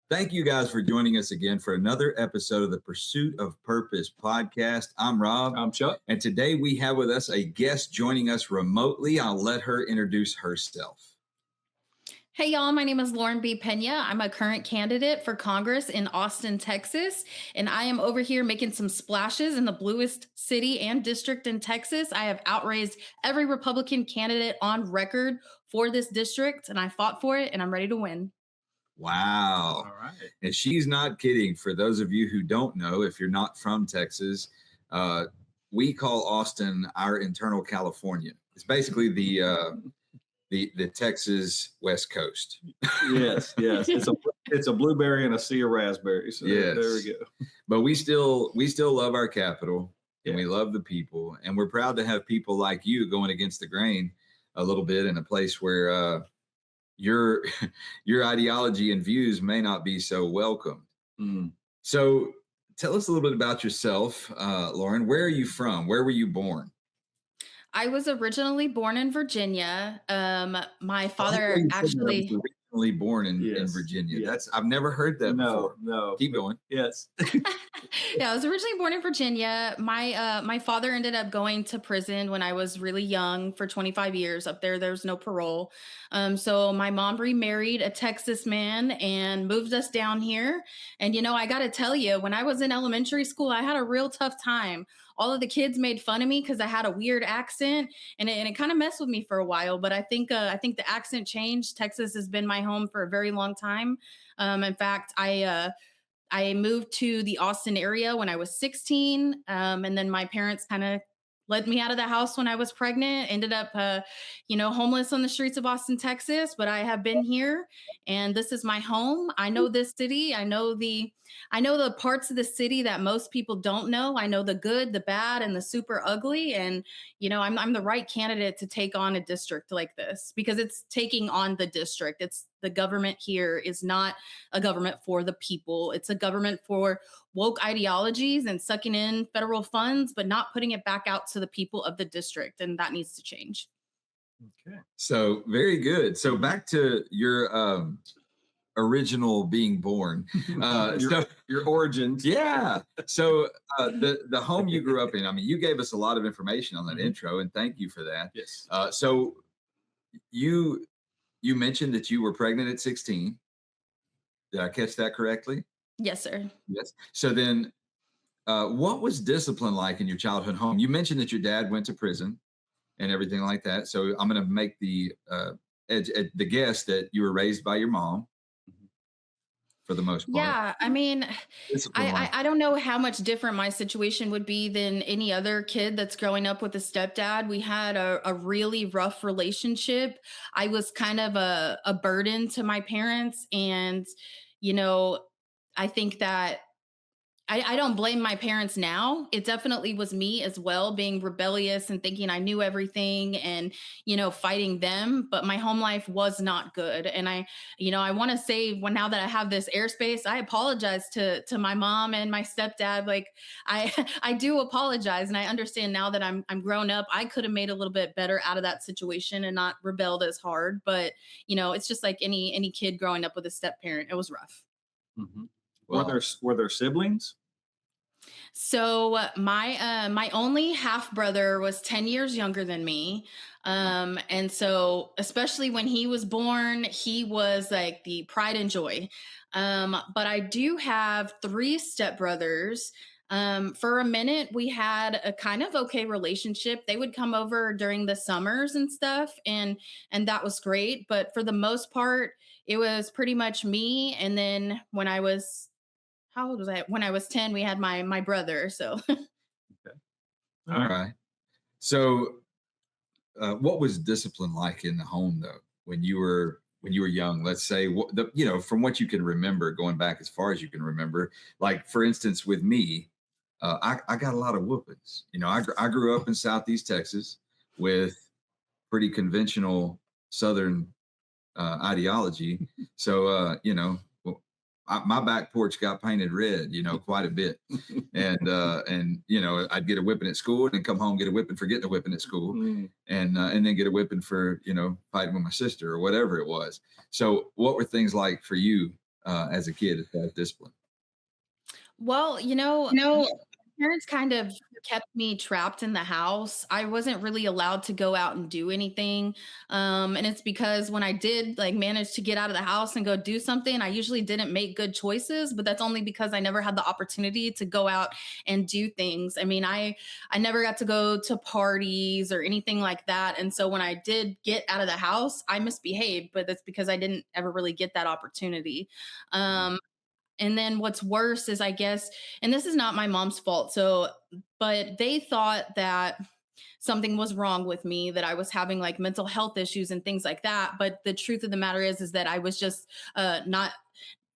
Thank you guys for joining us again for another episode of the Pursuit of Purpose podcast. I'm Rob. I'm Chuck. And today we have with us a guest joining us remotely. I'll let her introduce herself. Hey, y'all. My name is Lauren B. Peña. I'm a current candidate for Congress in Austin, Texas, and I am over here making some splashes in the bluest city and district in Texas. I have outraised every Republican candidate on record for this district, and I fought for it, and I'm ready to win. Wow. All right. And she's not kidding. For those of you who don't know, if you're not from Texas, we call Austin our internal California. It's basically the Texas West Coast. Yes. It's a blueberry and a sea of raspberries. So Yes. there we go. But we still love our capital, and we love the people, and we're proud to have people like you going against the grain a little bit in a place where your ideology and views may not be so welcomed. So tell us a little bit about yourself, Lauren. Where are you from? Where were you born? I was originally born in Virginia. My father actually... originally born in Yes. Virginia. Yes. I've never heard that before. No. Keep going. Yes. Yeah, I was originally born in Virginia. My father ended up going to prison when I was really young for 25 years. Up there was no parole. So my mom remarried a Texas man and moved us down here. And, I got to tell you, when I was in elementary school, I had a real tough time. All of the kids made fun of me because I had a weird accent, and it kind of messed with me for a while. But I think the accent changed. Texas has been my home for a very long time. In fact, I moved to the Austin area when I was 16, and then my parents kind of led me out of the house when I was pregnant. Ended up, homeless on the streets of Austin, Texas. But I have been here, and this is my home. I know this city. I know the parts of the city that most people don't know. I know the good, the bad, and the super ugly. And I'm the right candidate to take on a district like this because it's taking on the district. It's the government here is not a government for the people. It's a government for woke ideologies and sucking in federal funds, but not putting it back out to the people of the district. And that needs to change. Okay. So very good. So back to your original being born. Your origins. Yeah. So the home you grew up in, I mean, you gave us a lot of information on that intro, and thank you for that. Yes. So you mentioned that you were pregnant at 16. Did I catch that correctly? Yes, sir. Yes. So then what was discipline like in your childhood home? You mentioned that your dad went to prison and everything like that. So I'm going to make the guess that you were raised by your mom for the most part. Yeah, I mean, I don't know how much different my situation would be than any other kid that's growing up with a stepdad. We had a really rough relationship. I was kind of a burden to my parents. And, I think that I don't blame my parents now. It definitely was me as well, being rebellious and thinking I knew everything and, fighting them. But my home life was not good. And I want to say now that I have this airspace, I apologize to my mom and my stepdad. Like I do apologize. And I understand now that I'm grown up, I could have made a little bit better out of that situation and not rebelled as hard. But, it's just like any kid growing up with a step parent. It was rough. Mm-hmm. Were there siblings? So my only half brother was 10 years younger than me. And so especially when he was born, he was like the pride and joy. But I do have 3 stepbrothers. For a minute, we had a kind of okay relationship. They would come over during the summers and stuff, and that was great. But for the most part, it was pretty much me. And then when I was how old was I? When I was 10, we had my brother. So, okay. All right. So, what was discipline like in the home though, when you were young? Let's say, from what you can remember, going back as far as you can remember. Like, for instance, with me, I got a lot of whoopings. I grew up in Southeast Texas with pretty conventional Southern ideology. So, my back porch got painted red, quite a bit. And I'd get a whipping at school and then come home, get a whipping for getting a whipping at school and then get a whipping for, fighting with my sister or whatever it was. So what were things like for you as a kid, as discipline? Well, You know, parents kind of kept me trapped in the house. I wasn't really allowed to go out and do anything. And it's because when I did like manage to get out of the house and go do something, I usually didn't make good choices, but that's only because I never had the opportunity to go out and do things. I mean, I never got to go to parties or anything like that. And so when I did get out of the house, I misbehaved, but that's because I didn't ever really get that opportunity. Um, and then what's worse is, I guess, and this is not my mom's fault. So, but they thought that something was wrong with me, that I was having like mental health issues and things like that. But the truth of the matter is that I was just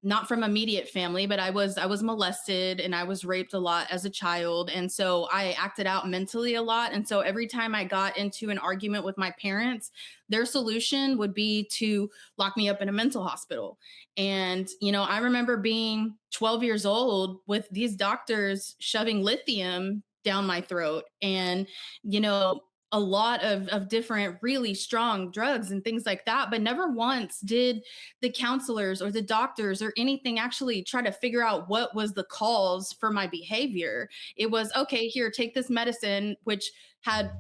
not from immediate family, but I was molested and I was raped a lot as a child, and so I acted out mentally a lot. And so every time I got into an argument with my parents, their solution would be to lock me up in a mental hospital. And I remember being 12 years old with these doctors shoving lithium down my throat, and you know a lot of different really strong drugs and things like that. But never once did the counselors or the doctors or anything actually try to figure out what was the cause for my behavior. It was, okay, here, take this medicine, which had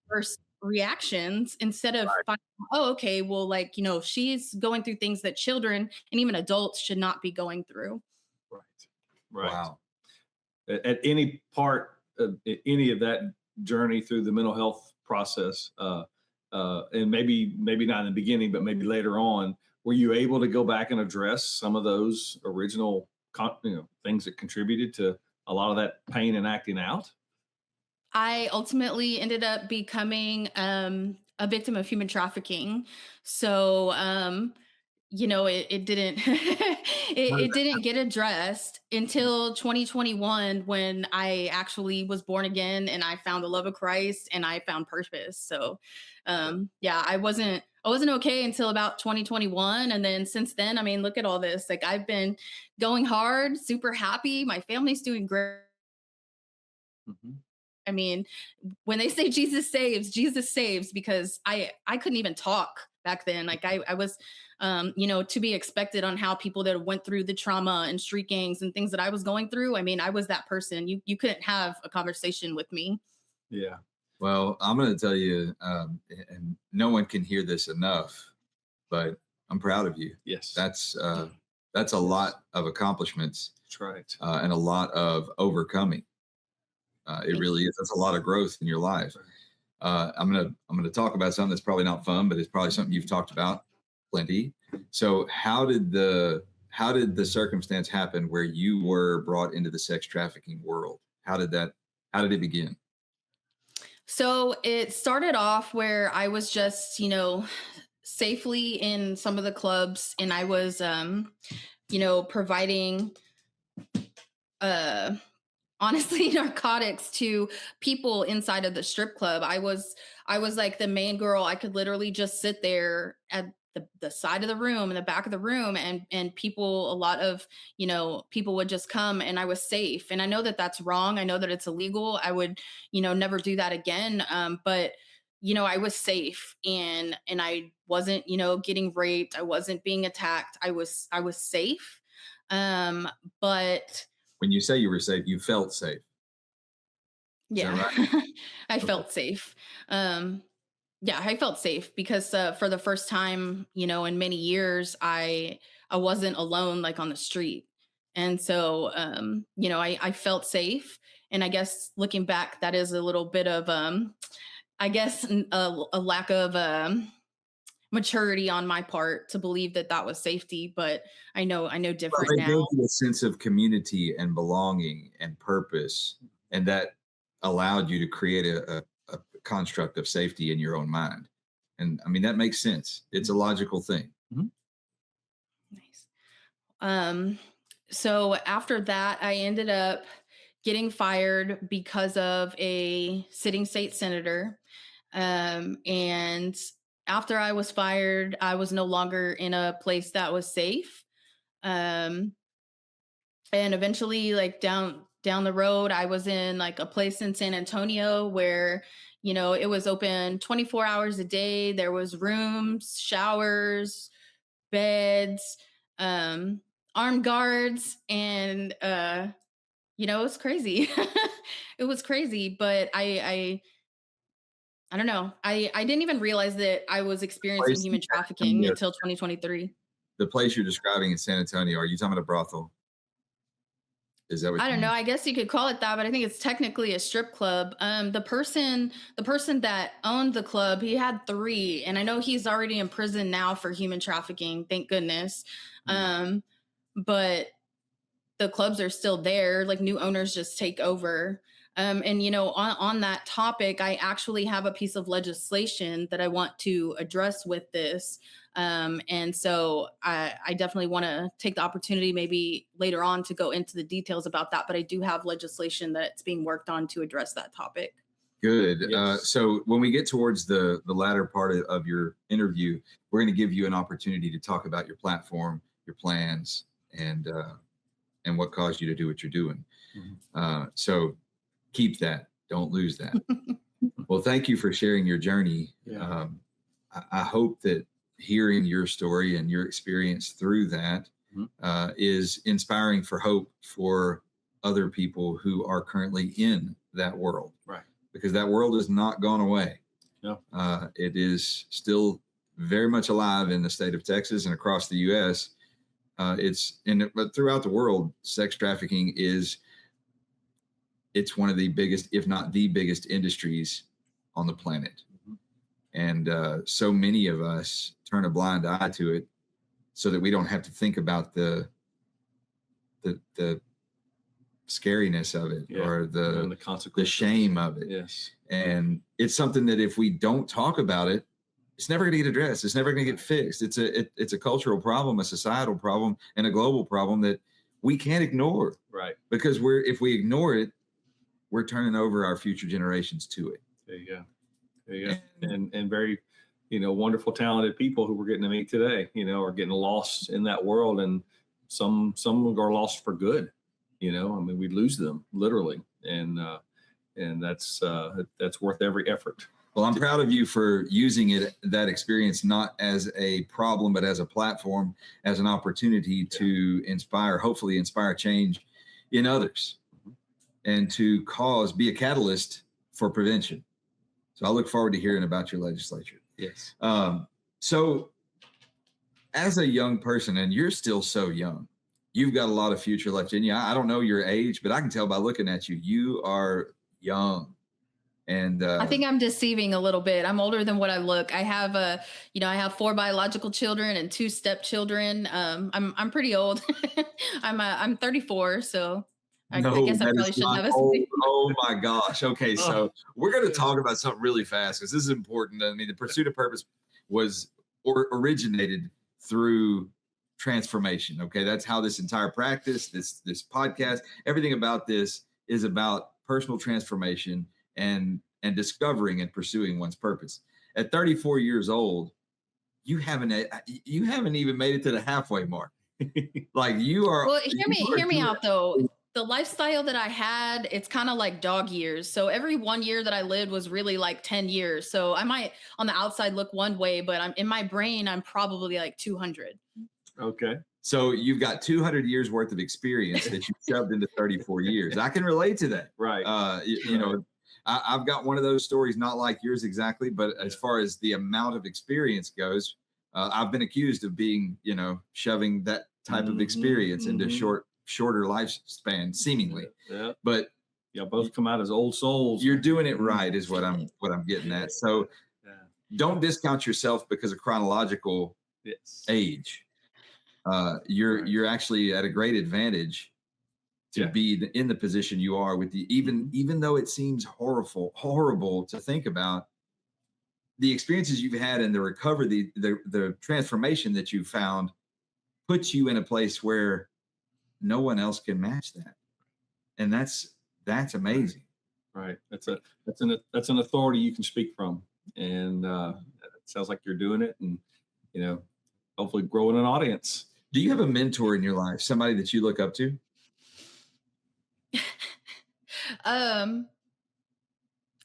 worse reactions, instead of finding, oh, okay, well, like, she's going through things that children and even adults should not be going through. Right. Right. Wow. At any part of any of that journey through the mental health process, and maybe not in the beginning, but maybe later on, were you able to go back and address some of those original things that contributed to a lot of that pain and acting out? I ultimately ended up becoming a victim of human trafficking. So, it didn't it didn't get addressed until 2021, when I actually was born again and I found the love of Christ and I found purpose. So, yeah, I wasn't okay until about 2021, and then since then, I mean, look at all this. Like, I've been going hard, super happy. My family's doing great. Mhm. I mean, when they say Jesus saves, because I couldn't even talk back then. Like, I was to be expected on how people that went through the trauma and street gangs and things that I was going through. I mean, I was that person. You couldn't have a conversation with me. Yeah. Well, I'm going to tell you, and no one can hear this enough, but I'm proud of you. Yes. That's a Yes. lot of accomplishments, That's right. and a lot of overcoming. It Thank really you. is. That's a lot of growth in your life. I'm gonna talk about something that's probably not fun, but it's probably something you've talked about plenty. So, how did the circumstance happen where you were brought into the sex trafficking world? How did it begin? So it started off where I was just, safely in some of the clubs, and I was providing uh honestly narcotics to people inside of the strip club. I was like the main girl. I could literally just sit there at the side of the room, in the back of the room, and people, a lot of people would just come, and I was safe. And I know that that's wrong. I know that it's illegal. I would never do that again. But I was safe, and I wasn't getting raped. I wasn't being attacked. I was safe. But When you say you were safe, you felt safe. Is that yeah, right? I Okay. felt safe. Um, yeah, I felt safe because for the first time, in many years, I wasn't alone, like on the street, and so I felt safe. And I guess looking back, that is a little bit of I guess a lack of maturity on my part to believe that that was safety, but I know Well, different they now. gave you a sense of community and belonging and purpose, and that allowed you to create a construct of safety in your own mind. And I mean, that makes sense. It's a logical thing. Mhm. Nice. Um, so after that, I ended up getting fired because of a sitting state senator. And after I was fired, I was no longer in a place that was safe. Um, and eventually, like down the road, I was in like a place in San Antonio where it was open 24 hours a day. There was rooms, showers, beds, um, armed guards, and it was crazy. It was crazy, but I don't know. I didn't even realize that I was experiencing Place in human San trafficking Antonio, until 2023. the place you're describing in San Antonio, are you talking about a brothel? Is that what I you don't know. mean? I guess you could call it that, but I think it's technically a strip club. The person that owned the club, he had three, and I know he's already in prison now for human trafficking. Thank goodness. Mm. Um, but the clubs are still there. Like new owners just take over. And on that topic, I actually have a piece of legislation that I want to address with this. And so I definitely want to take the opportunity maybe later on to go into the details about that. But I do have legislation that's being worked on to address that topic. Good. Yes. So when we get towards the latter part of your interview, we're going to give you an opportunity to talk about your platform, your plans, and what caused you to do what you're doing. Mhm. So keep that. Don't lose that. Well, thank you for sharing your journey. Yeah. I hope that hearing your story and your experience through that Mhm. is inspiring for hope for other people who are currently in that world, Right. because that world has not gone away. Yeah. It is still very much alive in the state of Texas and across the U.S. But throughout the world, sex trafficking it's one of the biggest, if not the biggest, industries on the planet. Mhm. And so many of us turn a blind eye to it, so that we don't have to think about the scariness of it, Yeah. or And the the consequences. shame of it. Yes. And it's something that if we don't talk about it, it's never going to get addressed. It's never going to get fixed. It's a cultural problem, a societal problem, and a global problem that we can't ignore, Right. because if we ignore it, we're turning over our future generations to it. There you go. There you go. And very, wonderful, talented people who we're getting to meet today, are getting lost in that world, and some are lost for good. I mean, we lose them literally, and that's worth every effort. Well, I'm proud of you for using that experience not as a problem, but as a platform, as an opportunity to hopefully inspire change in others, Mhm. and to be a catalyst for prevention. So I look forward to hearing about your legislature. Yes. So as a young person, and you're still so young, you've got a lot of future left in you. I don't know your age, but I can tell by looking at you, you are young. And I think I'm deceiving a little bit. I'm older than what I look. I have four biological children and two stepchildren. I'm pretty old. I'm 34, so I no, guess I that probably is shouldn't not have a old. seat. Oh my gosh. Okay, Oh, so we're going to yes. talk about something really fast, because this is important. I mean, the pursuit of purpose was originated through transformation. Okay, that's how this entire practice, this podcast, everything about this is about personal transformation and discovering and pursuing one's purpose. At 34 years old, you haven't even made it to the halfway mark. Like Well, you are hear me doing out though. The lifestyle that I had, it's kind of like dog years. So every 1 year that I lived was really like 10 years. So I might on the outside look one way, but I'm in my brain, I'm probably like 200. Okay. So you've got 200 years worth of experience that you shoved into 34 years. I can relate to that. Right. You know, I've got one of those stories, not like yours exactly, but as far as the amount of experience goes, I've been accused of being, shoving that type of experience into shorter lifespan, seemingly. Yeah. But Yeah. Both come out as old souls. you're doing it right, is what I'm getting at. So Yeah. don't discount yourself because of chronological Yes. age. Right. You're actually at a great advantage to be in the position you are, with even though it seems horrible to think about. The experiences you've had and the recovery, the transformation that you found puts you in a place where no one else can match that, and that's amazing. Right. That's an authority you can speak from, and it sounds like you're doing it, and hopefully growing an audience. Do you have a mentor in your life, somebody that you look up to? um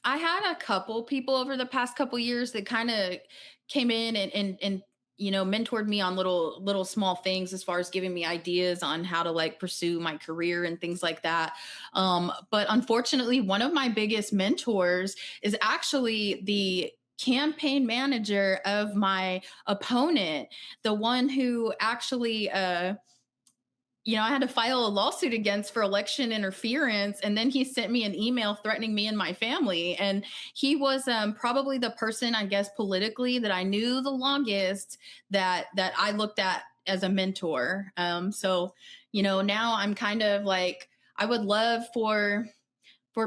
I had a couple people over the past couple years that kind of came in and mentored me on little small things as far as giving me ideas on how to like pursue my career and things like that. But unfortunately, one of my biggest mentors is actually the campaign manager of my opponent, the one who actually I had to file a lawsuit against for election interference. And then he sent me an email threatening me and my family. And he was probably the person, I guess, politically that I knew the longest that I looked at as a mentor. So now I'm kind of like, I would love for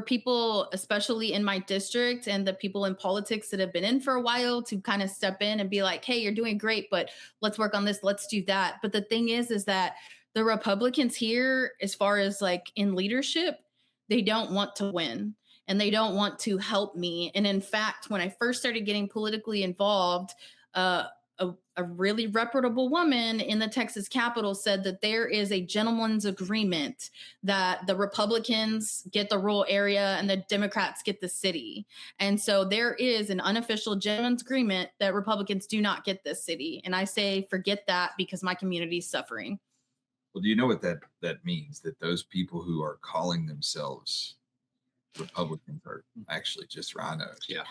people, especially in my district and the people in politics that have been in for a while, to kind of step in and be like, hey, you're doing great, but let's work on this. Let's do that. But the thing is that the Republicans here, as far as like in leadership, they don't want to win and they don't want to help me. And in fact, when I first started getting politically involved, uh, a really reputable woman in the Texas Capitol said that there is a gentleman's agreement that the Republicans get the rural area and the Democrats get the city. And so there is an unofficial gentleman's agreement that Republicans do not get this city. And I say, forget that, because my community is suffering. Well, do you know what that means? That those people who are calling themselves Republicans are actually just rhinos. Yeah.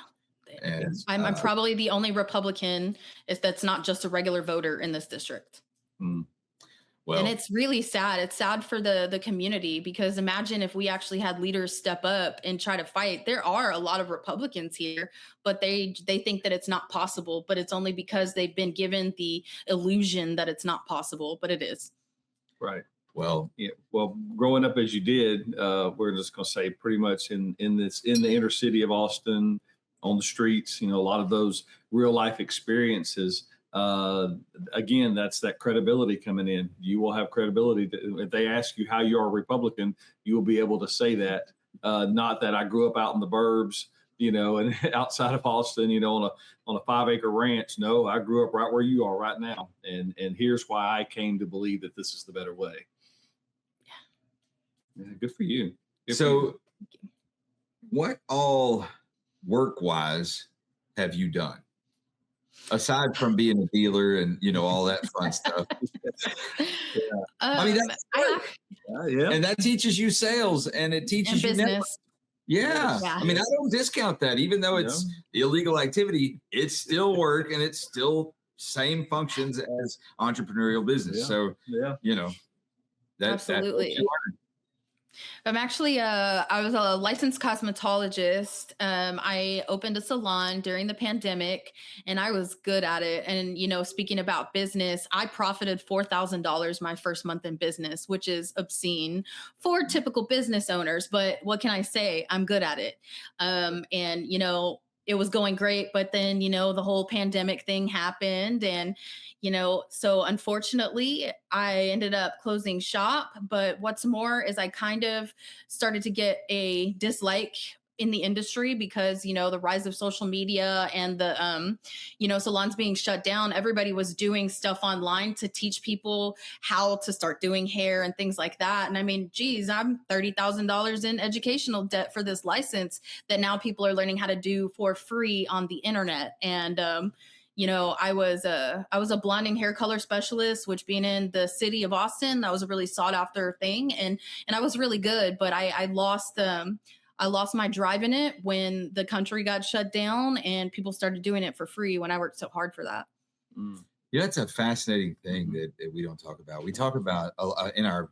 And I'm probably the only Republican that's not just a regular voter in this district. Well, and it's really sad. It's sad for the community, because imagine if we actually had leaders step up and try to fight. There are a lot of Republicans here, but they think that it's not possible, but it's only because they've been given the illusion that it's not possible, but it is. Right. Well, yeah. Well, growing up as you did, we're just going to say pretty much in the inner city of Austin, on the streets, a lot of those real life experiences. Again, that's that credibility coming in. You will have credibility. If they ask you how you are a Republican, you will be able to say that. Not that I grew up out in the burbs, and outside of Austin, on a 5-acre ranch. No, I grew up right where you are right now. And here's why I came to believe that this is the better way. Yeah, good for you. So what all work-wise have you done? Aside from being a dealer and all that fun stuff. I mean, that's yeah. And that teaches you sales, and it teaches you business. Yeah. Yeah. I mean, I don't discount that. Even though it's illegal activity, it's still work, and it's still same functions as entrepreneurial business. So, Absolutely. I'm actually, I was a licensed cosmetologist. I opened a salon during the pandemic, and I was good at it. And, speaking about business, I profited $4,000 my first month in business, which is obscene for typical business owners. But what can I say? I'm good at it. It was going great, but then, the whole pandemic thing happened, and, so unfortunately I ended up closing shop. But what's more is I kind of started to get a dislike in the industry because, the rise of social media and the, salons being shut down. Everybody was doing stuff online to teach people how to start doing hair and things like that. And I mean, geez, I'm $30,000 in educational debt for this license that now people are learning how to do for free on the internet. And, I was a blonding hair color specialist, which, being in the city of Austin, that was a really sought after thing. And I was really good, but I lost my drive in it when the country got shut down and people started doing it for free when I worked so hard for that. Yeah, that's a fascinating thing that we don't talk about. We talk about in our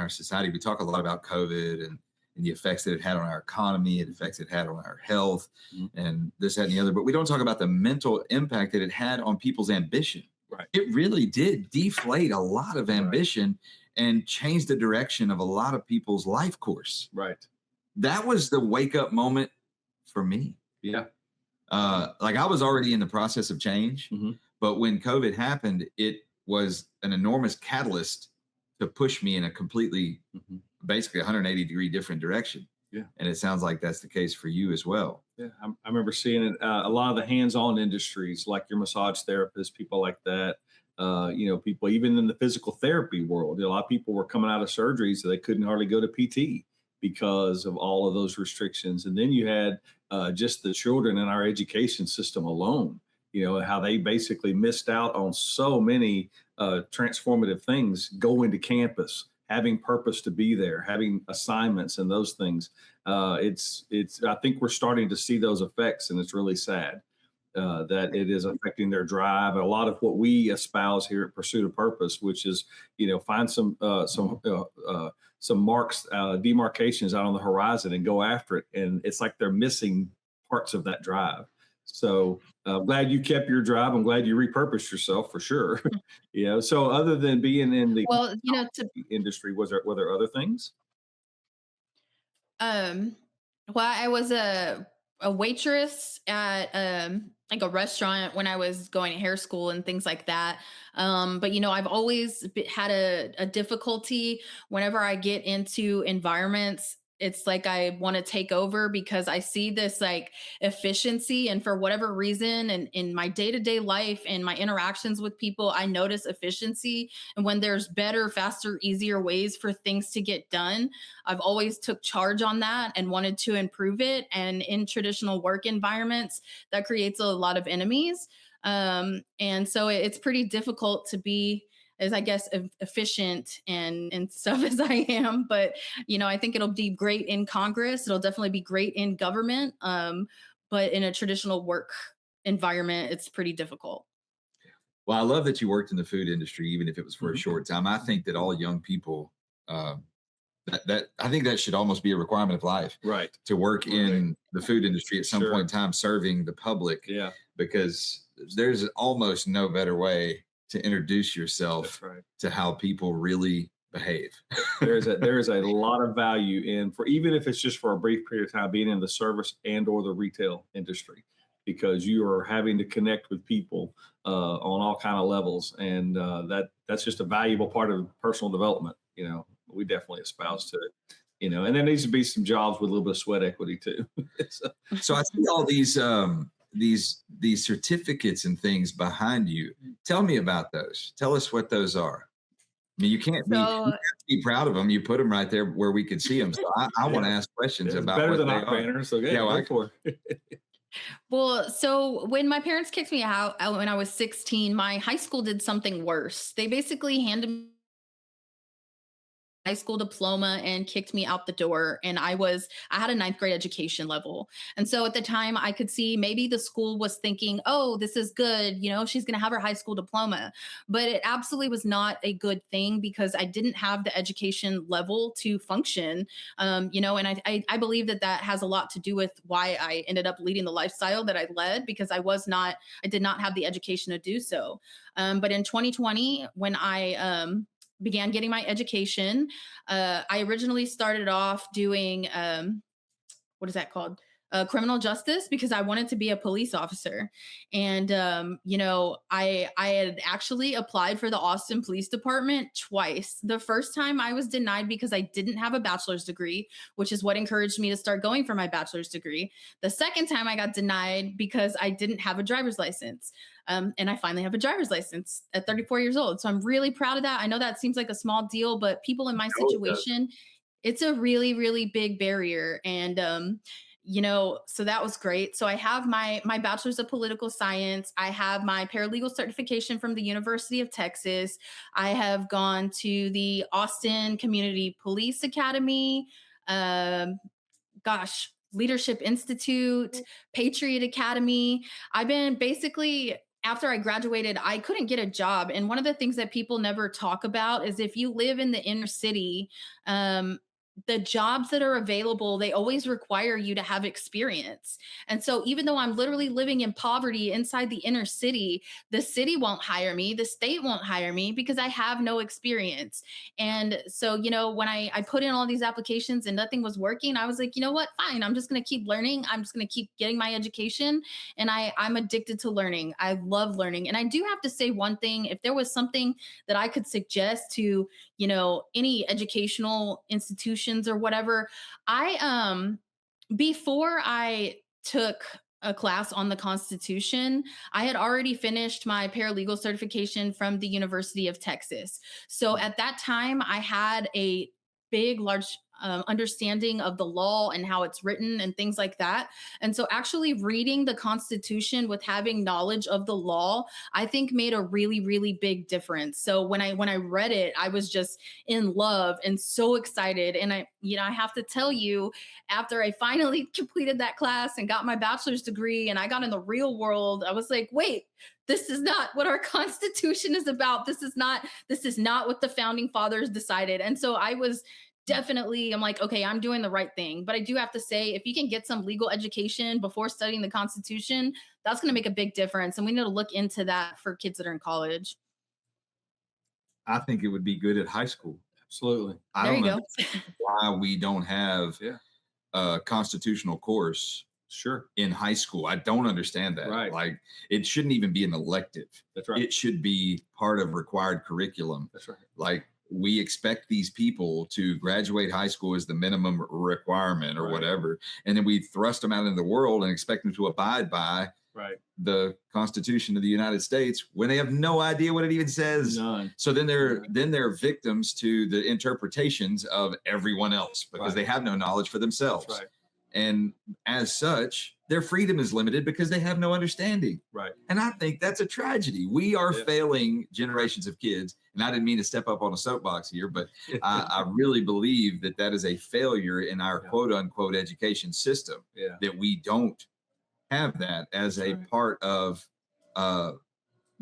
society, we talk a lot about COVID and the effects that it had on our economy, the effects it had on our health, and this, that, and the other. But we don't talk about the mental impact that it had on people's ambition. Right. It really did deflate a lot of ambition and change the direction of a lot of people's life course. Right. That was the wake up moment for me. Yeah. Like, I was already in the process of change, but when COVID happened, it was an enormous catalyst to push me in a completely, basically 180-degree different direction. Yeah. And it sounds like that's the case for you as well. Yeah. I remember seeing it, a lot of the hands-on industries, like your massage therapists, people like that, people even in the physical therapy world, a lot of people were coming out of surgery, so they couldn't hardly go to PT because of all of those restrictions. And then you had just the children in our education system alone, how they basically missed out on so many transformative things, going to campus, having purpose to be there, having assignments and those things. I think we're starting to see those effects, and it's really sad that it is affecting their drive. And a lot of what we espouse here at Pursuit of Purpose, which is, find some marks, demarcations out on the horizon and go after it. And it's like they're missing parts of that drive. So glad you kept your drive. I'm glad you repurposed yourself for sure. So other than being in the Well, to industry, were there other things? Um, well, I was a waitress at like a restaurant when I was going to hair school and things like that. But I've always had a difficulty whenever I get into environments. It's like I want to take over because I see this like efficiency, and for whatever reason, and in my day to day life and my interactions with people, I notice efficiency. And when there's better, faster, easier ways for things to get done, I've always took charge on that and wanted to improve it. And in traditional work environments, that creates a lot of enemies. And so it's pretty difficult to be as, I guess, efficient and stuff as I am. But I think it'll be great in Congress. It'll definitely be great in government. But in a traditional work environment, it's pretty difficult. Well, I love that you worked in the food industry, even if it was for a Mhm. short time. I think that all young people, uh, that I think that should almost be a requirement of life Right. to work Right. in the food industry at some Sure. point in time, serving the public, Yeah, because there's almost no better way to introduce that's yourself right. to how people really behave. There is a lot of value in, for even if it's just for a brief period of time, being in the service and or the retail industry, because you are having to connect with people on all kind of levels, and that's just a valuable part of personal development. We definitely espouse to it. And there needs to be some jobs with a little bit of sweat equity too. So, So I see all these certificates and things behind you. Tell me about those. Tell us what those are. I mean, you So have to be proud of them. You put them right there where we could see them. So I want to yeah, ask questions it's about better what than they Hot are. Banner. So yeah, Yeah, well, go for it. Well, so when my parents kicked me out when I was 16, my high school did something worse. They basically handed me high school diploma and kicked me out the door. And I had a ninth grade education level. And so at the time I could see maybe the school was thinking, oh, this is good, she's going to have her high school diploma. But it absolutely was not a good thing because I didn't have the education level to function. And I believe that has a lot to do with why I ended up leading the lifestyle that I led, because I did not have the education to do so. But in 2020, when I began getting my education, I originally started off doing what is that called? Criminal justice, because I wanted to be a police officer. And I had actually applied for the Austin Police Department twice. The first time I was denied because I didn't have a bachelor's degree, which is what encouraged me to start going for my bachelor's degree. The second time I got denied because I didn't have a driver's license. And I finally have a driver's license at 34 years old. So I'm really proud of that. I know that seems like a small deal, but people in my no, it does. situation, it's a really, really big barrier. And so that was great. So I have my bachelor's of political science. I have my paralegal certification from the University of Texas. I have gone to the Austin Community Police Academy. Um, Leadership Institute, Patriot Academy. I've been basically, after I graduated, I couldn't get a job. And one of the things that people never talk about is if you live in the inner city, the jobs that are available, they always require you to have experience. And so even though I'm literally living in poverty inside the inner city, the city won't hire me, the state won't hire me because I have no experience. And so, when I put in all these applications and nothing was working, I was like, you know what? Fine. I'm just going to keep learning. I'm just going to keep getting my education. And I'm addicted to learning. I love learning. And I do have to say one thing, if there was something that I could suggest to, any educational institutions or whatever, I before I took a class on the Constitution, I had already finished my paralegal certification from the University of Texas. So at that time, I had a large understanding of the law and how it's written and things like that. And so actually reading the Constitution with having knowledge of the law, I think made a really, really big difference. So when I read it, I was just in love and so excited. And I have to tell you, after I finally completed that class and got my bachelor's degree and I got in the real world, I was like, wait, this is not what our Constitution is about. This is not what the founding fathers decided. And so I'm like, okay, I'm doing the right thing. But I do have to say, if you can get some legal education before studying the Constitution, that's going to make a big difference. And we need to look into that for kids that are in college. I think it would be good at high school. Absolutely. I There you don't go. understand why we don't have Yeah. a constitutional course Sure. in high school. I don't understand that. Right. Like, it shouldn't even be an elective. That's right. It should be part of required curriculum. That's right. Like, we expect these people to graduate high school as the minimum requirement or Right. whatever, and then we thrust them out into the world and expect them to abide by Right. the Constitution of the United States when they have no idea what it even says. None. So then they're victims to the interpretations of everyone else because Right. they have no knowledge for themselves. That's right. And as such, their freedom is limited because they have no understanding. Right. And I think that's a tragedy. We are Yeah. failing generations of kids. And I didn't mean to step up on a soapbox here, but I really believe that that is a failure in our Yeah. quote unquote education system, Yeah. that we don't have that as a Right. part of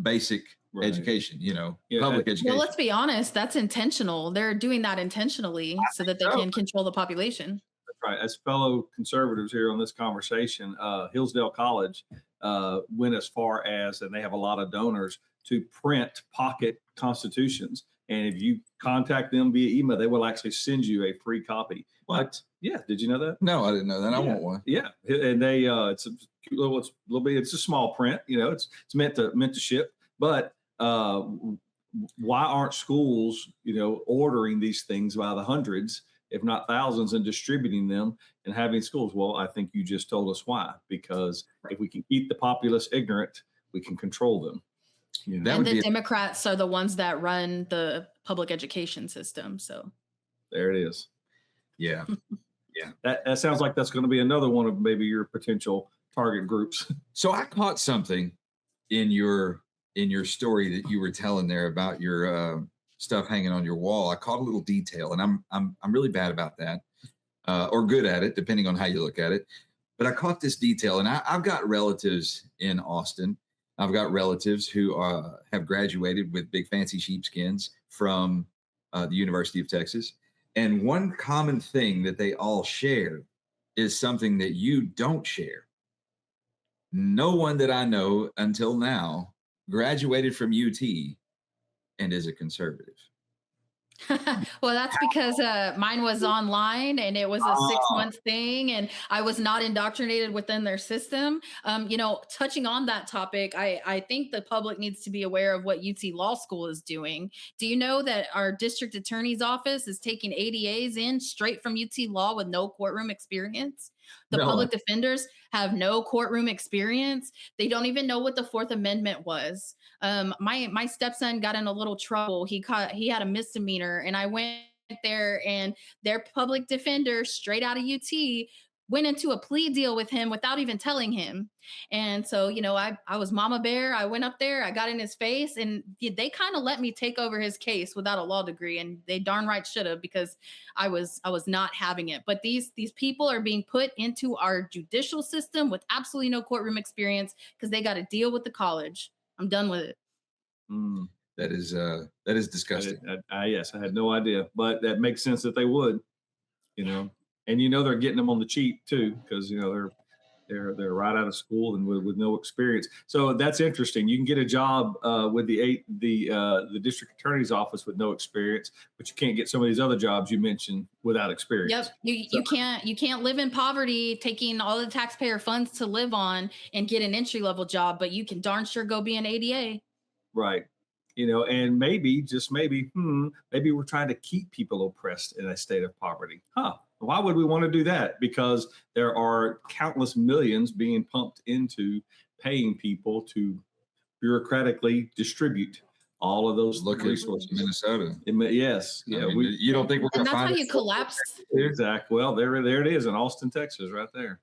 basic Right. education, Yeah, public Well, education. let's be honest, that's intentional. They're doing that intentionally so that they so. can control the population. That's right. As fellow conservatives here on this conversation, Hillsdale College went as far as, and they have a lot of donors, to print pocket constitutions. And if you contact them via email, they will actually send you a free copy. What? Yeah. Did you know that? No, I didn't know that. I Yeah. want one. Yeah. And they, it's a cute little, it's a little bit, it's a small print, it's meant to ship, but why aren't schools, ordering these things by the hundreds, if not thousands, and distributing them and having schools? Well, I think you just told us why, because if we can keep the populace ignorant, we can control them. That And would the be Democrats are the ones that run the public education system. So There it is. yeah. That sounds like that's going to be another one of maybe your potential target groups. So I caught something in your story that you were telling there about your stuff hanging on your wall. I caught a little detail, and I'm really bad about that, or good at it, depending on how you look at it. But I caught this detail, and I've got relatives in Austin. I've got relatives who have graduated with big fancy sheepskins from the University of Texas. And one common thing that they all share is something that you don't share. No one that I know until now graduated from UT and is a conservative. well, that's because mine was online and it was a 6 month thing, and I was not indoctrinated within their system. Touching on that topic, I think the public needs to be aware of what UT Law School is doing. Do you know that our district attorney's office is taking ADAs in straight from UT Law with no courtroom experience? The No. public defenders have no courtroom experience. They don't even know what the Fourth Amendment was. My stepson got in a little trouble. He had a misdemeanor, and I went there, and their public defender, straight out of UT, went into a plea deal with him without even telling him. And so, I was mama bear. I went up there, I got in his face, and they kind of let me take over his case without a law degree. And they darn right should have, because I was not having it. But these people are being put into our judicial system with absolutely no courtroom experience because they got to deal with the college. I'm done with it. Mm. That is disgusting. Yes, I had no idea, but that makes sense that they would, and they're getting them on the cheap too, because they're right out of school and with no experience. So that's interesting. You can get a job with the district attorney's office with no experience, but you can't get some of these other jobs you mentioned without experience. Yep. You can't live in poverty taking all the taxpayer funds to live on and get an entry level job, but you can darn sure go be an ADA. Right. And maybe, just maybe we're trying to keep people oppressed in a state of poverty. Why would we want to do that? Because there are countless millions being pumped into paying people to bureaucratically distribute all of those Look at resources. Minnesota. Yes. I Yeah. mean, you don't think we're going And to that's how find you collapse. Exactly. Well, there it is in Austin, Texas, right there.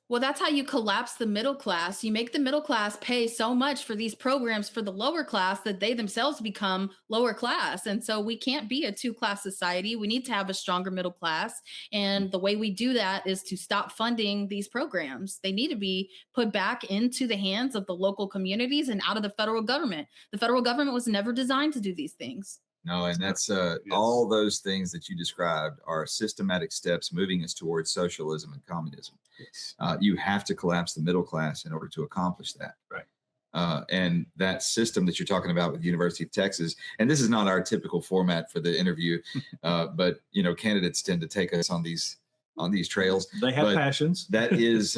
Well, that's how you collapse the middle class. You make the middle class pay so much for these programs for the lower class that they themselves become lower class. And so we can't be a two-class society. We need to have a stronger middle class. And the way we do that is to stop funding these programs. They need to be put back into the hands of the local communities and out of the federal government. The federal government was never designed to do these things. No, and that's Yes. all those things that you described are systematic steps moving us towards socialism and communism. Yes. You have to collapse the middle class in order to accomplish that. Right. And that system that you're talking about with the University of Texas, and this is not our typical format for the interview, but candidates tend to take us on these trails. They have But passions. that is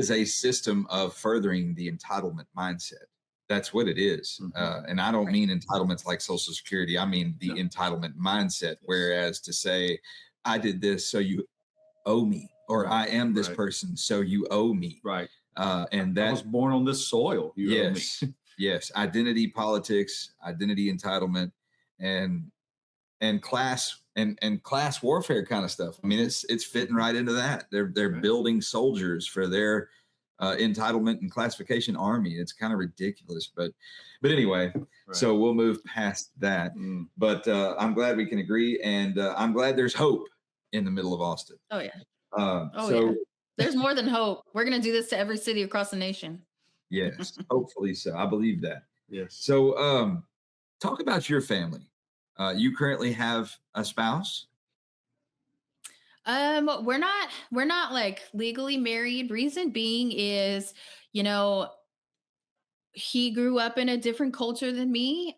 a system of furthering the entitlement mindset. That's what it is. And I don't mean entitlements like Social Security. I mean the entitlement mindset. Whereas to say, I did this, so you owe me, or I am this person, so you owe me. Right. And I that was born on this soil. You owe me. yes, identity politics, identity entitlement, and class and class warfare kind of stuff. I mean, it's fitting right into that. They're building soldiers for their entitlement and classification army. It's kind of ridiculous, but anyway. So we'll move past that. But I'm glad we can agree, and I'm glad there's hope in the middle of Austin. Oh yeah. Yeah. There's more than hope. We're going to do this to every city across the nation. Yes, hopefully so. I believe that. Yes. So talk about your family. You currently have a spouse? We're not like legally married. Reason being is, he grew up in a different culture than me.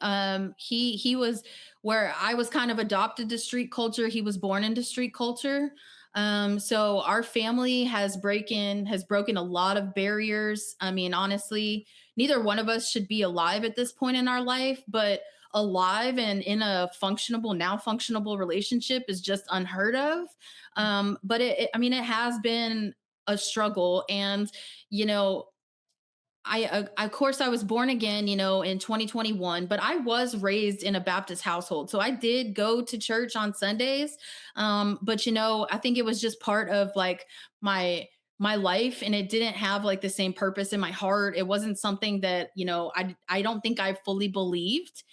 He was where I was kind of adopted to street culture. He was born into street culture. So our family has broken a lot of barriers. I mean, honestly, neither one of us should be alive at this point in our life, but alive and in a functionable relationship is just unheard of. But it has been a struggle. And, of course, I was born again, in 2021, but I was raised in a Baptist household. So I did go to church on Sundays. But, I think it was just part of like my life, and it didn't have like the same purpose in my heart. It wasn't something that, I don't think I fully believed.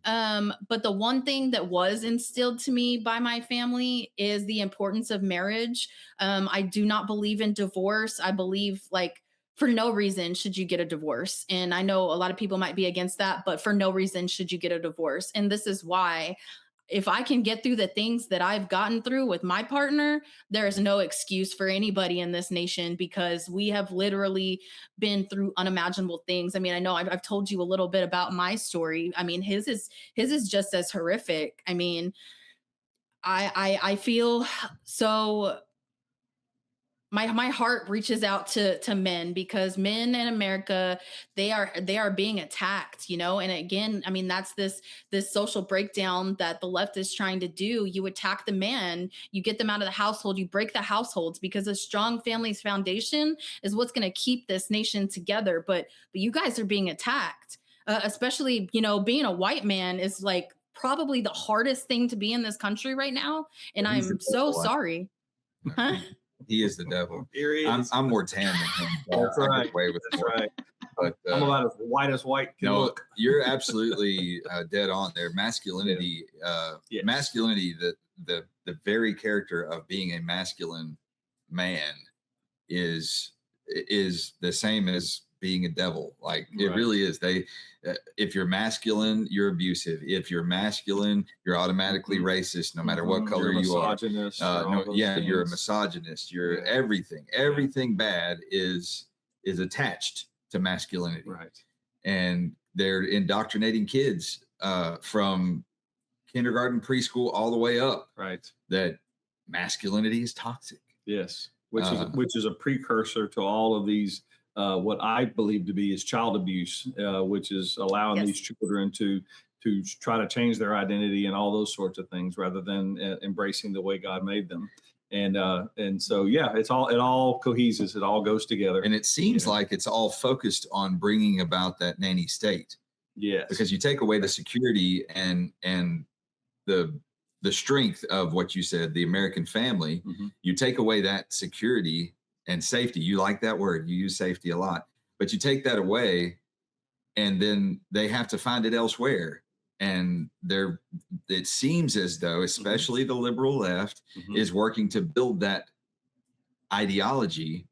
But the one thing that was instilled to me by my family is the importance of marriage. I do not believe in divorce. I believe like, for no reason should you get a divorce. And I know a lot of people might be against that, but for no reason should you get a divorce. And this is why, if I can get through the things that I've gotten through with my partner, there is no excuse for anybody in this nation, because we have literally been through unimaginable things. I mean, I know I've told you a little bit about my story. I mean, his is just as horrific. I mean, I feel so. My heart reaches out to men, because men in America, they are being attacked, and again, I mean, that's this social breakdown that the left is trying to do. You attack the man, you get them out of the household, you break the households, because a strong family's foundation is what's going to keep this nation together. But you guys are being attacked, especially, being a white man is like probably the hardest thing to be in this country right now, and I'm so sorry. Huh? He is the devil. Here he is. I'm more tan than him. That's I right. get away with That's more. right. But I'm about as white can look. you're absolutely dead on there. Masculinity, Yes. masculinity, the very character of being a masculine man is the same as being a devil. Like it Right. really is. If you're masculine, you're abusive. If you're masculine, you're automatically racist, no matter what color You're a you are. misogynist or all those You're a things. misogynist. You're Yeah. everything. Everything bad is attached to masculinity, Right. and they're indoctrinating kids from kindergarten, preschool, all the way up. Right. That masculinity is toxic. Yes. Which is a precursor to all of these. What I believe to be is child abuse, which is allowing Yes. these children to try to change their identity and all those sorts of things, rather than embracing the way God made them. And so yeah, it all coheses, it all goes together. And it seems like it's all focused on bringing about that nanny state. Yes. because you take away the security and the the strength of what you said, the American family. Mhm. You take away that security and safety. You like that word. You use safety a lot, but you take that away, and then they have to find it elsewhere. And they're it seems as though, especially the liberal left, Mhm. is working to build that ideology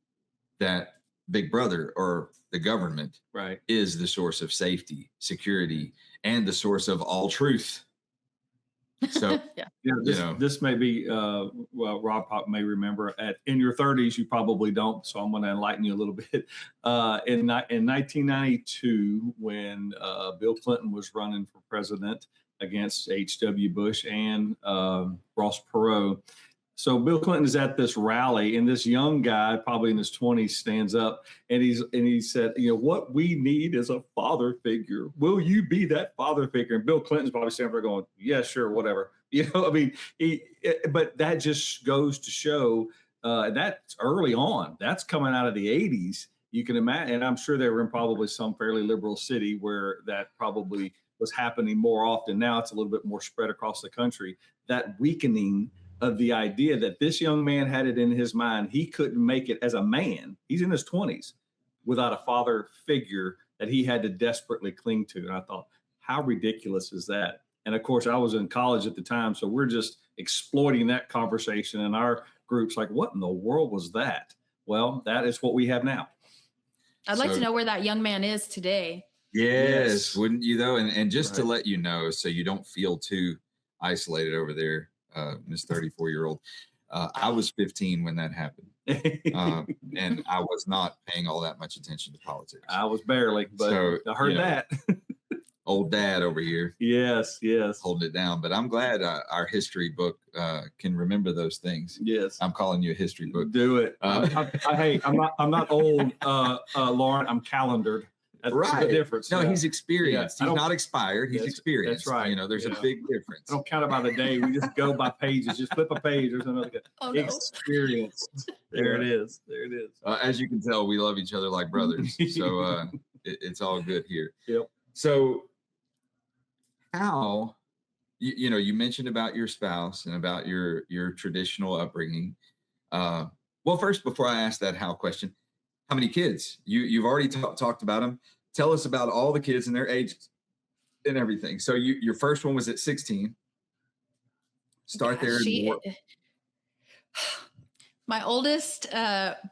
that Big Brother or the government Right. is the source of safety, security, and the source of all truth. So, Yeah. Yeah, you know, this may be well, Rob Pop may remember at in your 30s, you probably don't. So I'm going to enlighten you a little bit. In 1992, when Bill Clinton was running for president against H.W. Bush and Ross Perot, so Bill Clinton is at this rally, and this young guy, probably in his 20s, stands up and he said, what we need is a father figure. Will you be that father figure? And Bill Clinton's probably standing there going, yeah, sure, whatever. I mean, but that just goes to show that's early on. That's coming out of the 80s. You can imagine, and I'm sure they were in probably some fairly liberal city where that probably was happening more often. Now it's a little bit more spread across the country. That weakening of the idea that this young man had it in his mind he couldn't make it as a man. He's in his 20s without a father figure that he had to desperately cling to. And I thought, how ridiculous is that? And of course, I was in college at the time, so we're just exploiting that conversation in our groups. Like, what in the world was that? Well, that is what we have now. I'd like to So- know where that young man is today. yes, wouldn't you though? And just to Right. let you know, so you don't feel too isolated over there, Miss 34-year-old. I was 15 when that happened, and I was not paying all that much attention to politics. I was barely, but So, I heard that. Old dad over here Yes, holding it down. But I'm glad our history book can remember those things. yes. I'm calling you a history book. Do it. Hey, I'm not old, Lauren. I'm calendared. That's Right. the difference. No, Yeah. he's experienced. Yeah, I He's don't- not expired. He's That's- experienced. that's right. There's Yeah. a big difference. I don't count it by the day. We just go by pages. Just flip a page. There's another Oh, no. experience. There it is. There it is. As you can tell, we love each other like brothers. So it's all good here. Yep. So how, you mentioned about your spouse and about your traditional upbringing. Well, first, before I ask that how question, how many kids? You've already talked about them. Tell us about all the kids and their ages and everything. So your first one was at 16. Start there. My oldest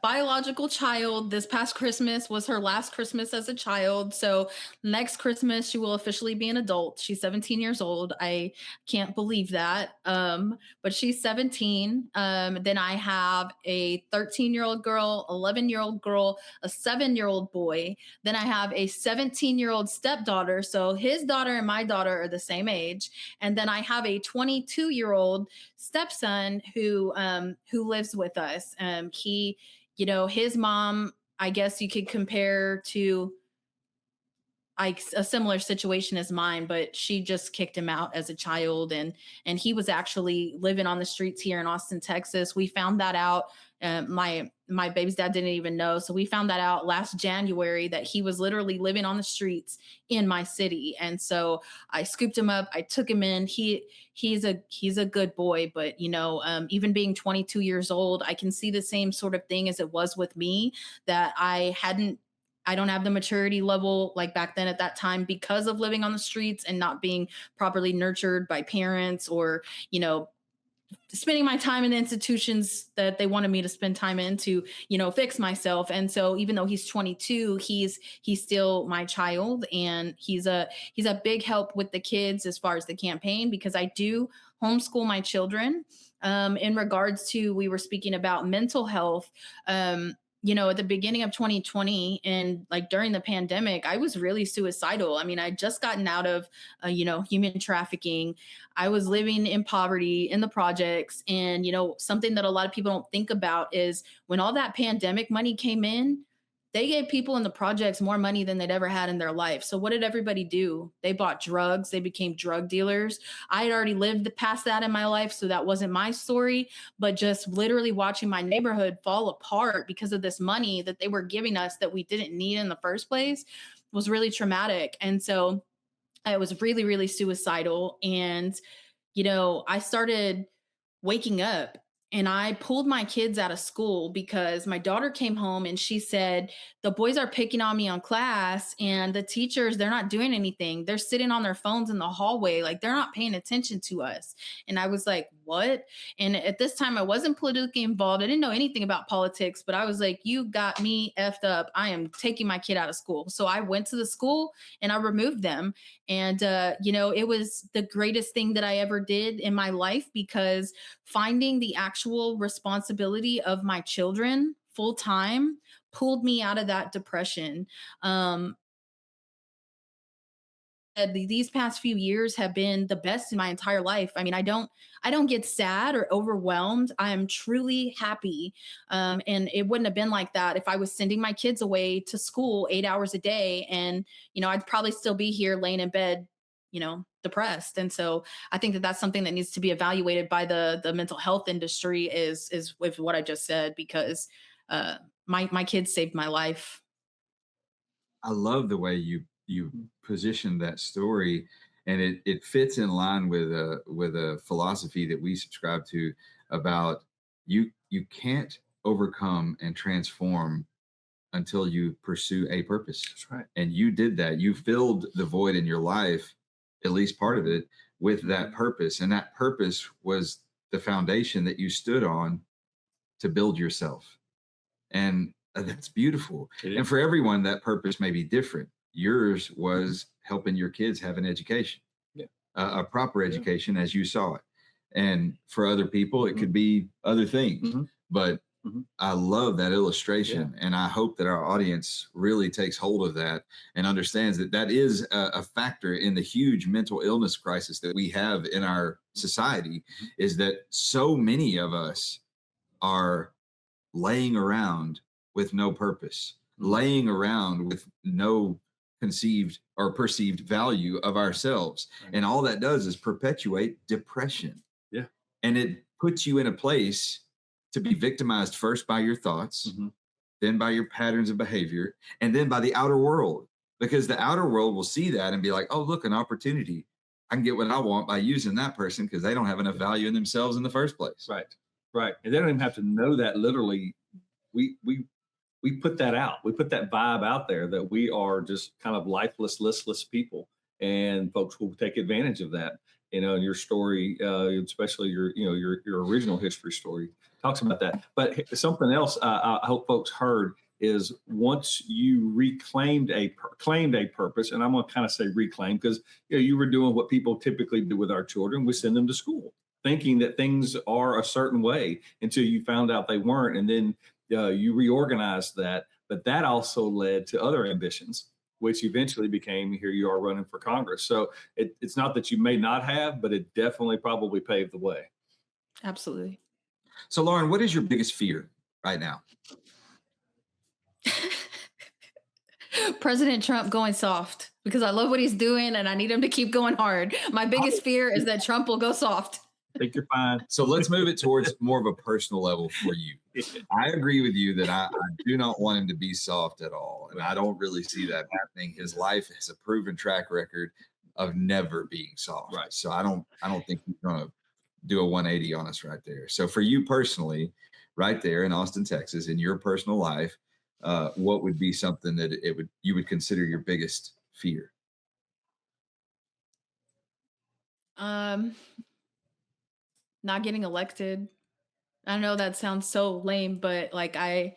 biological child this past Christmas was her last Christmas as a child. So next Christmas, she will officially be an adult. She's 17 years old. I can't believe that. But she's 17. Then I have a 13-year-old girl, 11-year-old girl, a 7-year-old boy. Then I have a 17-year-old stepdaughter. So his daughter and my daughter are the same age. And then I have a 22-year-old stepson who lives with us. He, his mom, I guess you could compare to like a similar situation as mine, but she just kicked him out as a child, and he was actually living on the streets here in Austin, Texas. We found that out. My baby's dad didn't even know. So we found that out last January that he was literally living on the streets in my city. And so I scooped him up. I took him in. He's a good boy, but even being 22 years old, I can see the same sort of thing as it was with me, that I don't have the maturity level like back then at that time because of living on the streets and not being properly nurtured by parents, or, spending my time in the institutions that they wanted me to spend time in to, fix myself. And so even though he's 22, he's still my child, and he's a big help with the kids as far as the campaign, because I do homeschool my children. In regards to, we were speaking about mental health, at the beginning of 2020 and like during the pandemic, I was really suicidal. I mean, I'd just gotten out of, human trafficking. I was living in poverty in the projects. And, something that a lot of people don't think about is when all that pandemic money came in, they gave people in the projects more money than they'd ever had in their life. So what did everybody do? They bought drugs. They became drug dealers. I had already lived past that in my life, so that wasn't my story. But just literally watching my neighborhood fall apart because of this money that they were giving us that we didn't need in the first place was really traumatic. And so I was really, really suicidal. And, I started waking up and I pulled my kids out of school because my daughter came home and she said, the boys are picking on me on class and the teachers, they're not doing anything. They're sitting on their phones in the hallway. Like they're not paying attention to us. And I was like, what? And at this time, I wasn't politically involved. I didn't know anything about politics, but I was like, you got me effed up. I am taking my kid out of school. So I went to the school and I removed them. And, it was the greatest thing that I ever did in my life because finding the actual responsibility of my children full time pulled me out of that depression. Um, these past few years have been the best in my entire life. I mean, I don't get sad or overwhelmed. I am truly happy. And it wouldn't have been like that if I was sending my kids away to school 8 hours a day. And, I'd probably still be here laying in bed, depressed. And so I think that that's something that needs to be evaluated by the mental health industry is with what I just said, because my kids saved my life. I love the way you positioned that story, and it fits in line with a philosophy that we subscribe to about you can't overcome and transform until you pursue a purpose. That's right. And you did that. You filled the void in your life, at least part of it, with that purpose. And that purpose was the foundation that you stood on to build yourself. And that's beautiful. And for everyone, that purpose may be different. Yours was helping your kids have an education, Yeah. a proper Yeah. education as you saw it. And for other people, it could be other things. But I love that illustration. And I hope that our audience really takes hold of that and understands that that is a factor in the huge mental illness crisis that we have in our society, is that so many of us are laying around with no purpose, laying around with no conceived or perceived value of ourselves. Right. And all that does is perpetuate depression. Yeah. And it puts you in a place to be victimized first by your thoughts, then by your patterns of behavior, and then by the outer world. Because the outer world will see that and be like, oh, look, an opportunity. I can get what I want by using that person because they don't have enough value in themselves in the first place. Right. Right. And they don't even have to know that literally. We put that out. We put that vibe out there that we are just kind of lifeless, listless people, and folks will take advantage of that. And your story, especially your original history story, talks about that. But something else I hope folks heard is once you claimed a purpose, and I'm going to kind of say reclaim because you were doing what people typically do with our children. We send them to school thinking that things are a certain way until you found out they weren't. And then you reorganized that. But that also led to other ambitions, which eventually became here you are running for Congress. So it's not that you may not have, but it definitely probably paved the way. Absolutely. So, Lauren, what is your biggest fear right now? President Trump going soft, because I love what he's doing and I need him to keep going hard. My biggest fear is that Trump will go soft. I think you're fine. So let's move it towards more of a personal level for you. I agree with you that I do not want him to be soft at all. And I don't really see that happening. His life has a proven track record of never being soft. Right. So I don't think he's going to do a 180 on us right there. So for you personally, right there in Austin, Texas, in your personal life, what would be something that you would consider your biggest fear? Not getting elected. I know that sounds so lame, but like I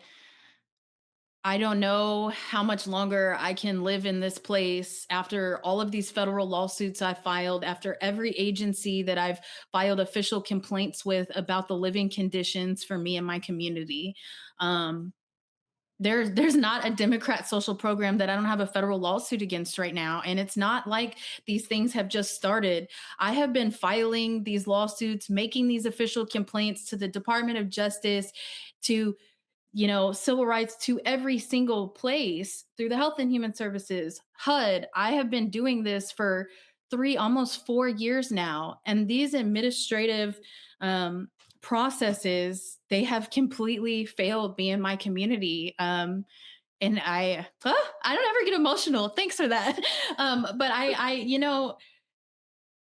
don't know how much longer I can live in this place after all of these federal lawsuits I filed, after every agency that I've filed official complaints with about the living conditions for me and my community. There's not a Democrat social program that I don't have a federal lawsuit against right now. And it's not like these things have just started. I have been filing these lawsuits, making these official complaints to the Department of Justice, to civil rights, to every single place through the Health and Human Services, HUD. I have been doing this for almost 4 years now. And these administrative processes, they have completely failed me and my community. and I don't ever get emotional. Thanks for that. But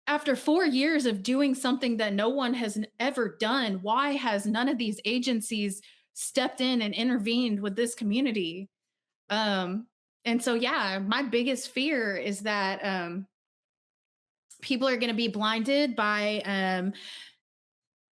after 4 years of doing something that no one has ever done, why has none of these agencies stepped in and intervened with this community? Um, and so, yeah, my biggest fear is that people are going to be blinded by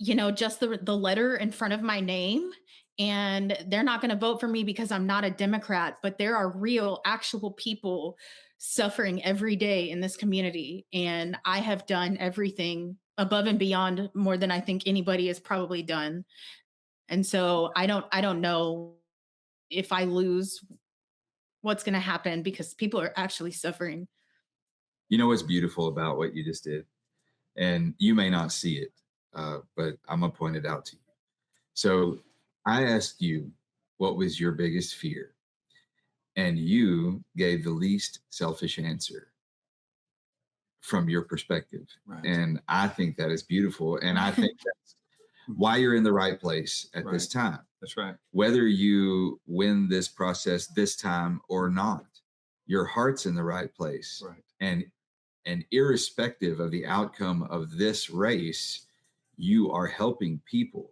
just the letter in front of my name. And they're not going to vote for me because I'm not a Democrat, but there are real, actual people suffering every day in this community. And I have done everything above and beyond more than I think anybody has probably done. And so I don't know if I lose what's going to happen because people are actually suffering. You know what's beautiful about what you just did? And you may not see it, but I'm going to point it out to you. So I asked you, what was your biggest fear? And you gave the least selfish answer from your perspective. Right. And I think that is beautiful. And I think that's why you're in the right place at this time. That's right. Whether you win this process this time or not, your heart's in the right place. Right. And irrespective of the outcome of this race, you are helping people.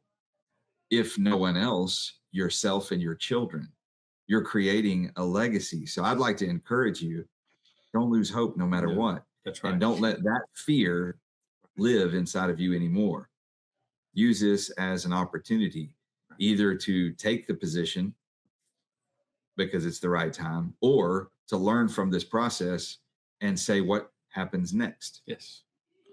If no one else, yourself and your children. You're creating a legacy. So I'd like to encourage you, don't lose hope no matter what. That's right. And don't let that fear live inside of you anymore. Use this as an opportunity either to take the position because it's the right time, or to learn from this process and say what happens next. Yes.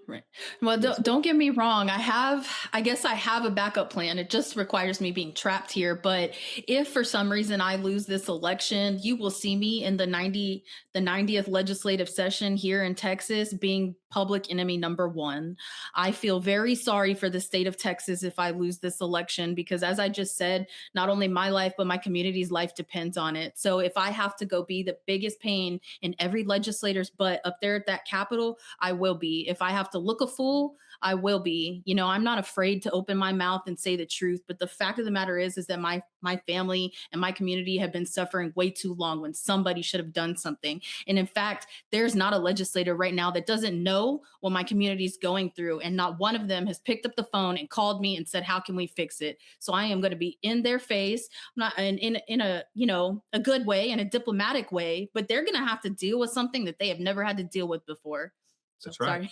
Right. Well, don't get me wrong. I guess I have a backup plan. It just requires me being trapped here. But if for some reason I lose this election, you will see me in the 90th legislative session here in Texas being public enemy number one. I feel very sorry for the state of Texas if I lose this election, because as I just said, not only my life, but my community's life depends on it. So if I have to go be the biggest pain in every legislator's butt up there at that Capitol, I will be. If I have to look a fool, I will be. I'm not afraid to open my mouth and say the truth. But the fact of the matter is that my family and my community have been suffering way too long when somebody should have done something. And in fact, there's not a legislator right now that doesn't know what my community is going through. And not one of them has picked up the phone and called me and said, how can we fix it? So I am going to be in their face, not in a good way, in a diplomatic way, but they're going to have to deal with something that they have never had to deal with before. That's right.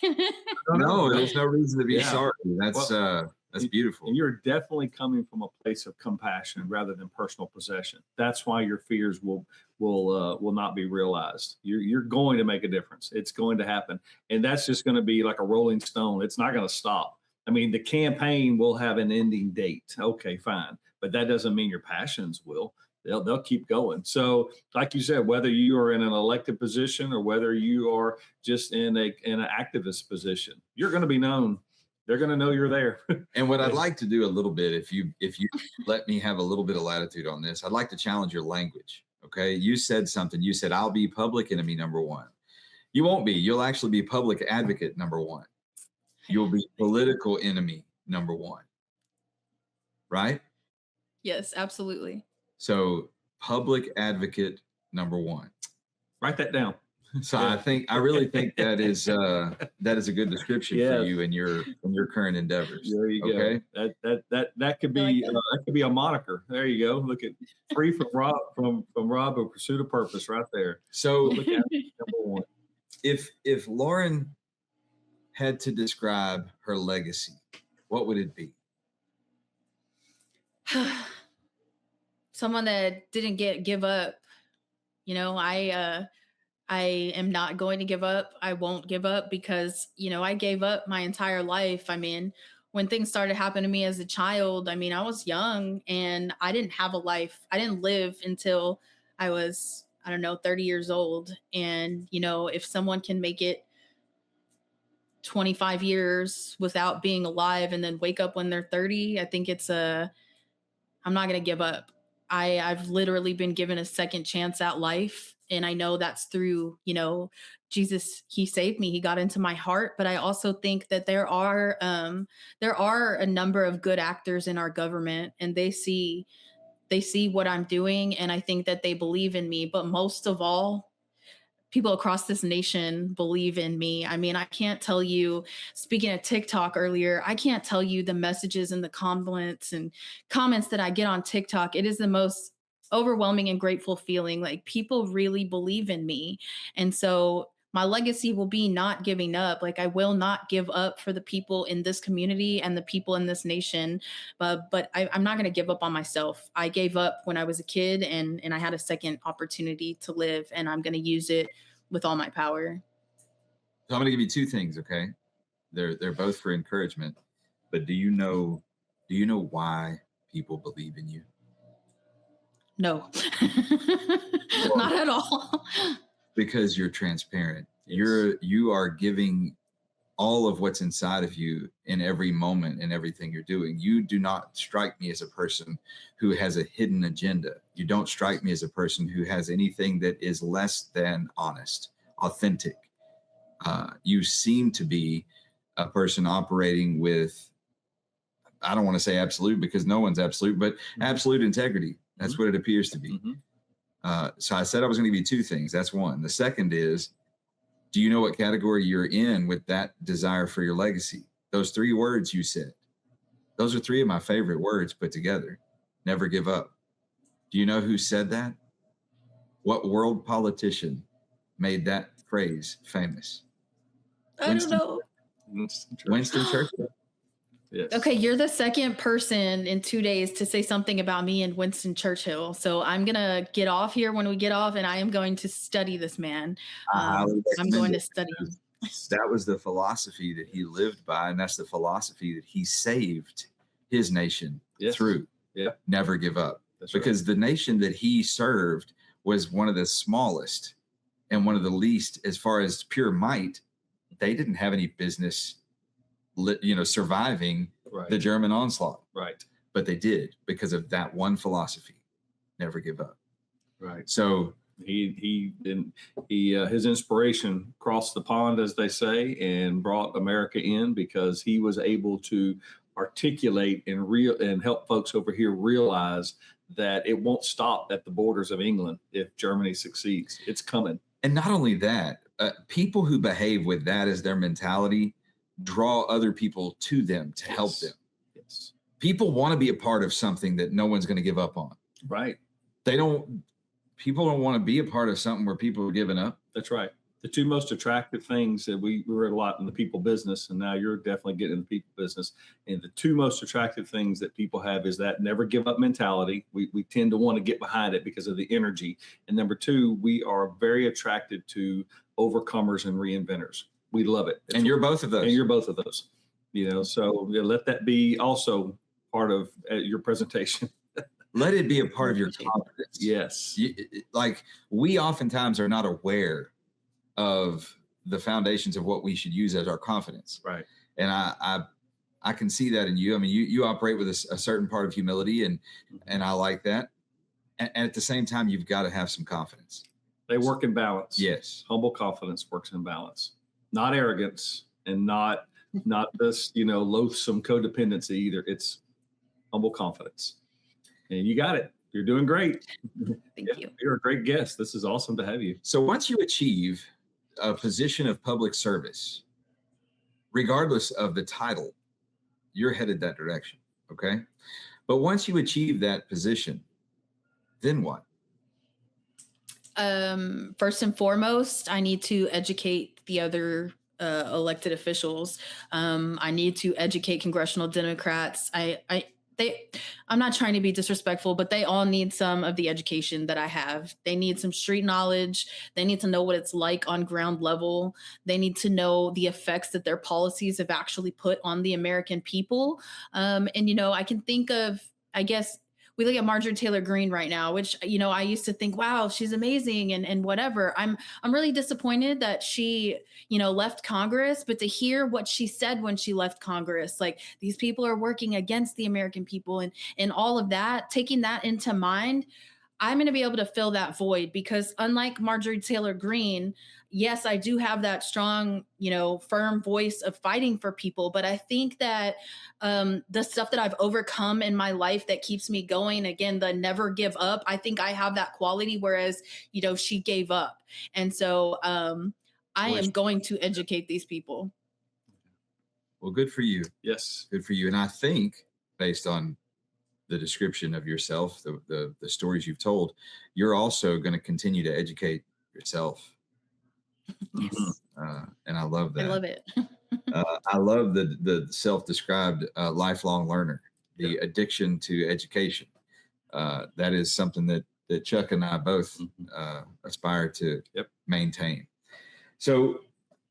No, there's no reason to be sorry. That's beautiful. And you're definitely coming from a place of compassion rather than personal possession. That's why your fears will not be realized. You're going to make a difference. It's going to happen, and that's just going to be like a rolling stone. It's not going to stop. I mean, the campaign will have an ending date. Okay, fine, but that doesn't mean your passions will. They'll keep going. So, like you said, whether you are in an elected position or whether you are just in an activist position, you're going to be known. They're going to know you're there. And what I'd like to do a little bit, if you let me have a little bit of latitude on this, I'd like to challenge your language. Okay, you said something. You said, "I'll be public enemy number one." You won't be. You'll actually be public advocate number one. You'll be political enemy number one. Right? Yes, absolutely. So public advocate number one. Write that down. So I really think that is a good description for you in your current endeavors. There you go. That could be that could be a moniker. There you go. Look at free from Rob, a pursuit of purpose, right there. So look at number one. If Lauren had to describe her legacy, what would it be? Someone that didn't give up. I am not going to give up. I won't give up because, I gave up my entire life. I mean, when things started happening to me as a child, I mean, I was young and I didn't have a life. I didn't live until I was, 30 years old. And, if someone can make it 25 years without being alive and then wake up when they're 30, I think I'm not going to give up. I've literally been given a second chance at life. And I know that's through, Jesus. He saved me. He got into my heart. But I also think that there are a number of good actors in our government, and they see they see what I'm doing, and I think that they believe in me. But most of all, people across this nation believe in me. I mean, I can't tell you, speaking of TikTok earlier, I can't tell you the messages and the comments that I get on TikTok. It is the most overwhelming and grateful feeling. Like, people really believe in me. And so my legacy will be not giving up. Like, I will not give up for the people in this community and the people in this nation. I'm not going to give up on myself. I gave up when I was a kid, and I had a second opportunity to live, and I'm going to use it with all my power. So I'm going to give you two things, okay? They're both for encouragement. But do you know why people believe in you? No, Well, not at all. because you're transparent. Yes. You are giving all of what's inside of you in every moment and everything you're doing. You do not strike me as a person who has a hidden agenda. You don't strike me as a person who has anything that is less than honest, authentic. You seem to be a person operating with, I don't want to say absolute because no one's absolute, but absolute integrity. That's what it appears to be. Mm-hmm. So I said I was going to give you two things. That's one. The second is, do you know what category you're in with that desire for your legacy? Those three words you said, those are three of my favorite words put together. Never give up. Do you know who said that? What world politician made that phrase famous? I don't Winston, know. Winston Churchill. Yes. Okay, you're the second person in 2 days to say something about me and Winston Churchill. So I'm gonna get off here when we get off, and I am going to study this man. I highly I'm recommend going to it. study him. That was the philosophy that he lived by, and that's the philosophy that he saved his nation Yes. through. Yeah. Never give up. That's right. Because the nation that he served was one of the smallest and one of the least as far as pure might. They didn't have any business, surviving Right. the German onslaught, Right. but they did because of that one philosophy: never give up. Right. So His inspiration crossed the pond, as they say, and brought America in because he was able to articulate and help folks over here realize that it won't stop at the borders of England if Germany succeeds. It's coming. And not only that, people who behave with that as their mentality draw other people to them to help Yes. them. Yes. People want to be a part of something that no one's going to give up on. Right. People don't want to be a part of something where people are giving up. That's right. The two most attractive things that we read a lot in the people business, and now you're definitely getting in the people business. And the two most attractive things that people have is that never give up mentality. We tend to want to get behind it because of the energy. And number two, we are very attracted to overcomers and reinventors. We love it. And you're both of those. And you're both of those. So let that be also part of your presentation. Let it be a part of your confidence. Yes. Like, we oftentimes are not aware of the foundations of what we should use as our confidence. Right. And I can see that in you. I mean, you operate with a certain part of humility, and I like that. And at the same time, you've got to have some confidence. They work in balance. Yes. Humble confidence works in balance, not arrogance, and not this, loathsome codependency either. It's humble confidence. And you got it. You're doing great. Thank you. You're a great guest. This is awesome to have you. So once you achieve a position of public service, regardless of the title, you're headed that direction. Okay. But once you achieve that position, then what? First and foremost, I need to educate the other elected officials. I need to educate congressional Democrats. I'm not trying to be disrespectful, but they all need some of the education that I have. They need some street knowledge. They need to know what it's like on ground level. They need to know the effects that their policies have actually put on the American people. I can think of, I guess, we look at Marjorie Taylor Greene right now, which, I used to think, wow, she's amazing and whatever. I'm really disappointed that she, left Congress, but to hear what she said when she left Congress, like, these people are working against the American people and all of that, taking that into mind, I'm going to be able to fill that void because unlike Marjorie Taylor Greene, yes, I do have that strong, firm voice of fighting for people. But I think that the stuff that I've overcome in my life that keeps me going, again, the never give up, I think I have that quality, whereas, she gave up. And so I Boy, am going to educate these people. well, good for you. Yes. Good for you. And I think, based on the description of yourself, the stories you've told, you're also going to continue to educate yourself. Yes. And I love I that. love it. I love the self-described lifelong learner, the addiction to education. That is something that Chuck and I both aspire to Yep. maintain. So,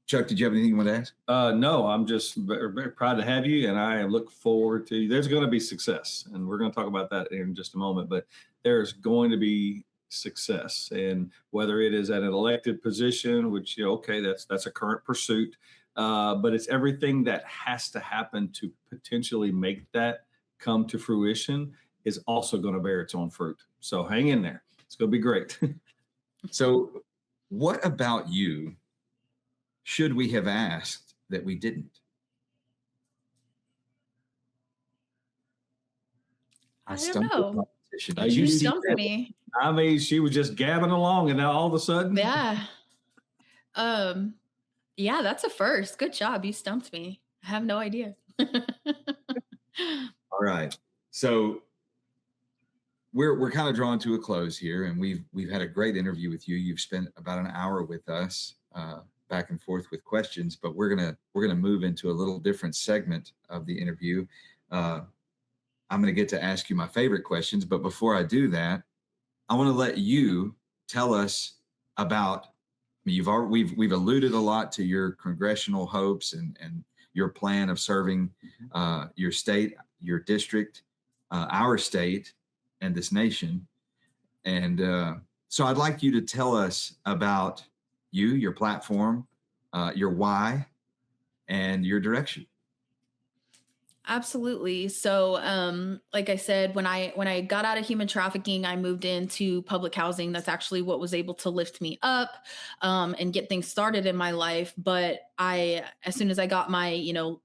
Chuck, did you have anything you want to ask? No, I'm just very, very proud to have you, and I look forward to. There's going to be success, and we're going to talk about that in just a moment. But there's going to be success, and whether it is at an elected position, which okay, that's a current pursuit, but it's everything that has to happen to potentially make that come to fruition is also going to bear its own fruit. So hang in there; it's going to be great. So, what about you should we have asked that we didn't? I don't stumbled know. upon a petition. Uh, Did you you You see stumped that? me. I mean, she was just gabbing along, and now all of a sudden, Yeah. Um, yeah, that's a first. Good job. You stumped me. I have no idea. All right. So we're kind of drawn to a close here, and we've had a great interview with you. You've spent about an hour with us, back and forth with questions, but we're gonna move into a little different segment of the interview. Uh, I'm gonna get to ask you my favorite questions, but before I do that, I want to let you tell us about. I mean, we've alluded a lot to your congressional hopes and your plan of serving your state, your district, our state, and this nation. And so I'd like you to tell us about you, your platform, your why, and your direction. Absolutely. So, like I said, when I got out of human trafficking, I moved into public housing. That's actually what was able to lift me up, and get things started in my life. But as soon as I got my,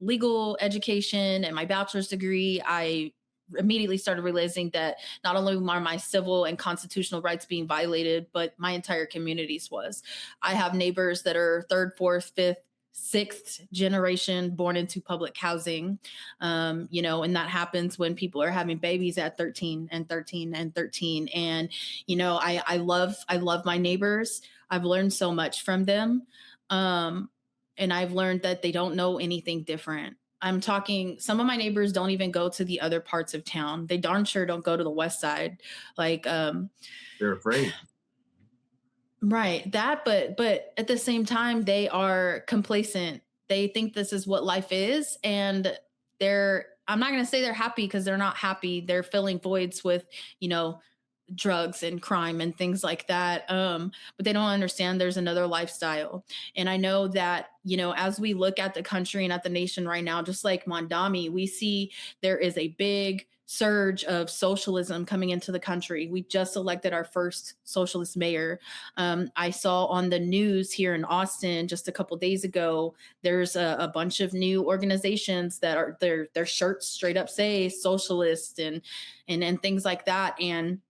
legal education and my bachelor's degree, I immediately started realizing that not only are my civil and constitutional rights being violated, but my entire community's was. I have neighbors that are third, fourth, fifth, sixth generation born into public housing. And that happens when people are having babies at 13 and 13 and 13. And, I love my neighbors. I've learned so much from them. And I've learned that they don't know anything different. I'm talking, some of my neighbors don't even go to the other parts of town. They darn sure don't go to the west side. Like, They're afraid. right, that, but at the same time, they are complacent. They think this is what life is, and I'm not going to say they're happy, because they're not happy. They're filling voids with, you know, drugs and crime and things like that. But they don't understand there's another lifestyle. And I know that, as we look at the country and at the nation right now, just like Mondami, we see there is a big surge of socialism coming into the country. We just elected our first socialist mayor. I saw on the news here in Austin just a couple days ago, there's a bunch of new organizations that are their shirts straight up say socialist and things like that. And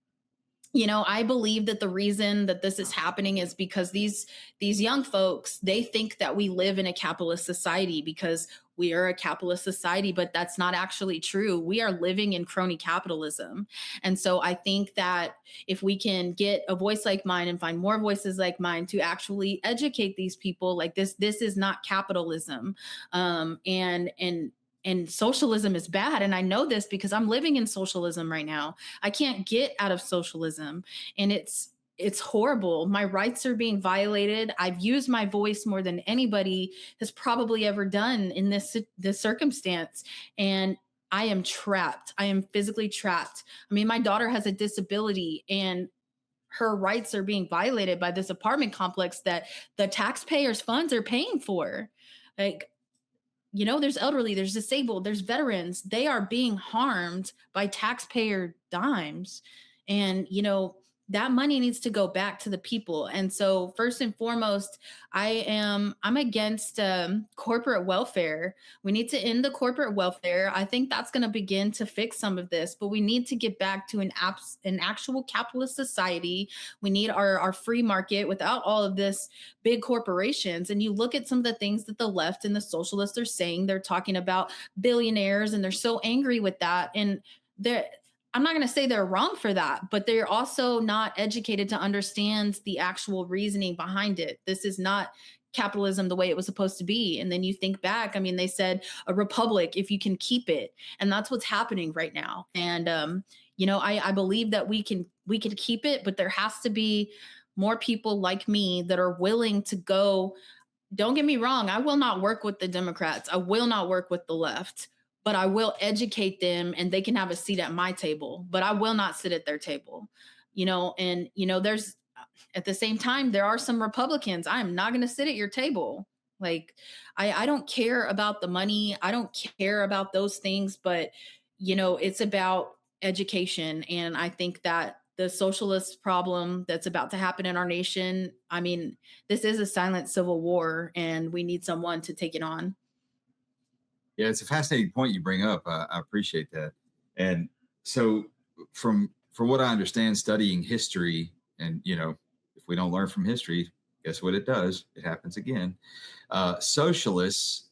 I believe that the reason that this is happening is because these young folks, they think that we live in a capitalist society, because we are a capitalist society, but that's not actually true. We are living in crony capitalism. And so I think that if we can get a voice like mine and find more voices like mine to actually educate these people, like this is not capitalism. And socialism is bad. And I know this because I'm living in socialism right now. I can't get out of socialism. And it's horrible. My rights are being violated. I've used my voice more than anybody has probably ever done in this circumstance. And I am trapped. I am physically trapped. I mean, my daughter has a disability, and her rights are being violated by this apartment complex that the taxpayers' funds are paying for. Like, there's elderly, there's disabled, there's veterans. They are being harmed by taxpayer dimes. And, that money needs to go back to the people. And so first and foremost, I'm against corporate welfare. We need to end the corporate welfare. I think that's going to begin to fix some of this, but we need to get back to an actual capitalist society. We need our free market without all of this big corporations. And you look at some of the things that the left and the socialists are saying. They're talking about billionaires, and they're so angry with that. And they're I'm not going to say they're wrong for that, but they're also not educated to understand the actual reasoning behind it. This is not capitalism the way it was supposed to be. And then you think back, I mean, they said a republic if you can keep it. And that's what's happening right now. And I believe that we can keep it, but there has to be more people like me that are willing to go. Don't get me wrong, I will not work with the Democrats. I will not work with the left, but I will educate them and they can have a seat at my table, but I will not sit at their table. And there's at the same time, there are some Republicans. I am not going to sit at your table. Like, I don't care about the money. I don't care about those things, but it's about education. And I think that the socialist problem that's about to happen in our nation, I mean, this is a silent civil war and we need someone to take it on. Yeah, it's a fascinating point you bring up. I appreciate that. And so, from what I understand, studying history, and if we don't learn from history, guess what it does? It happens again. Socialists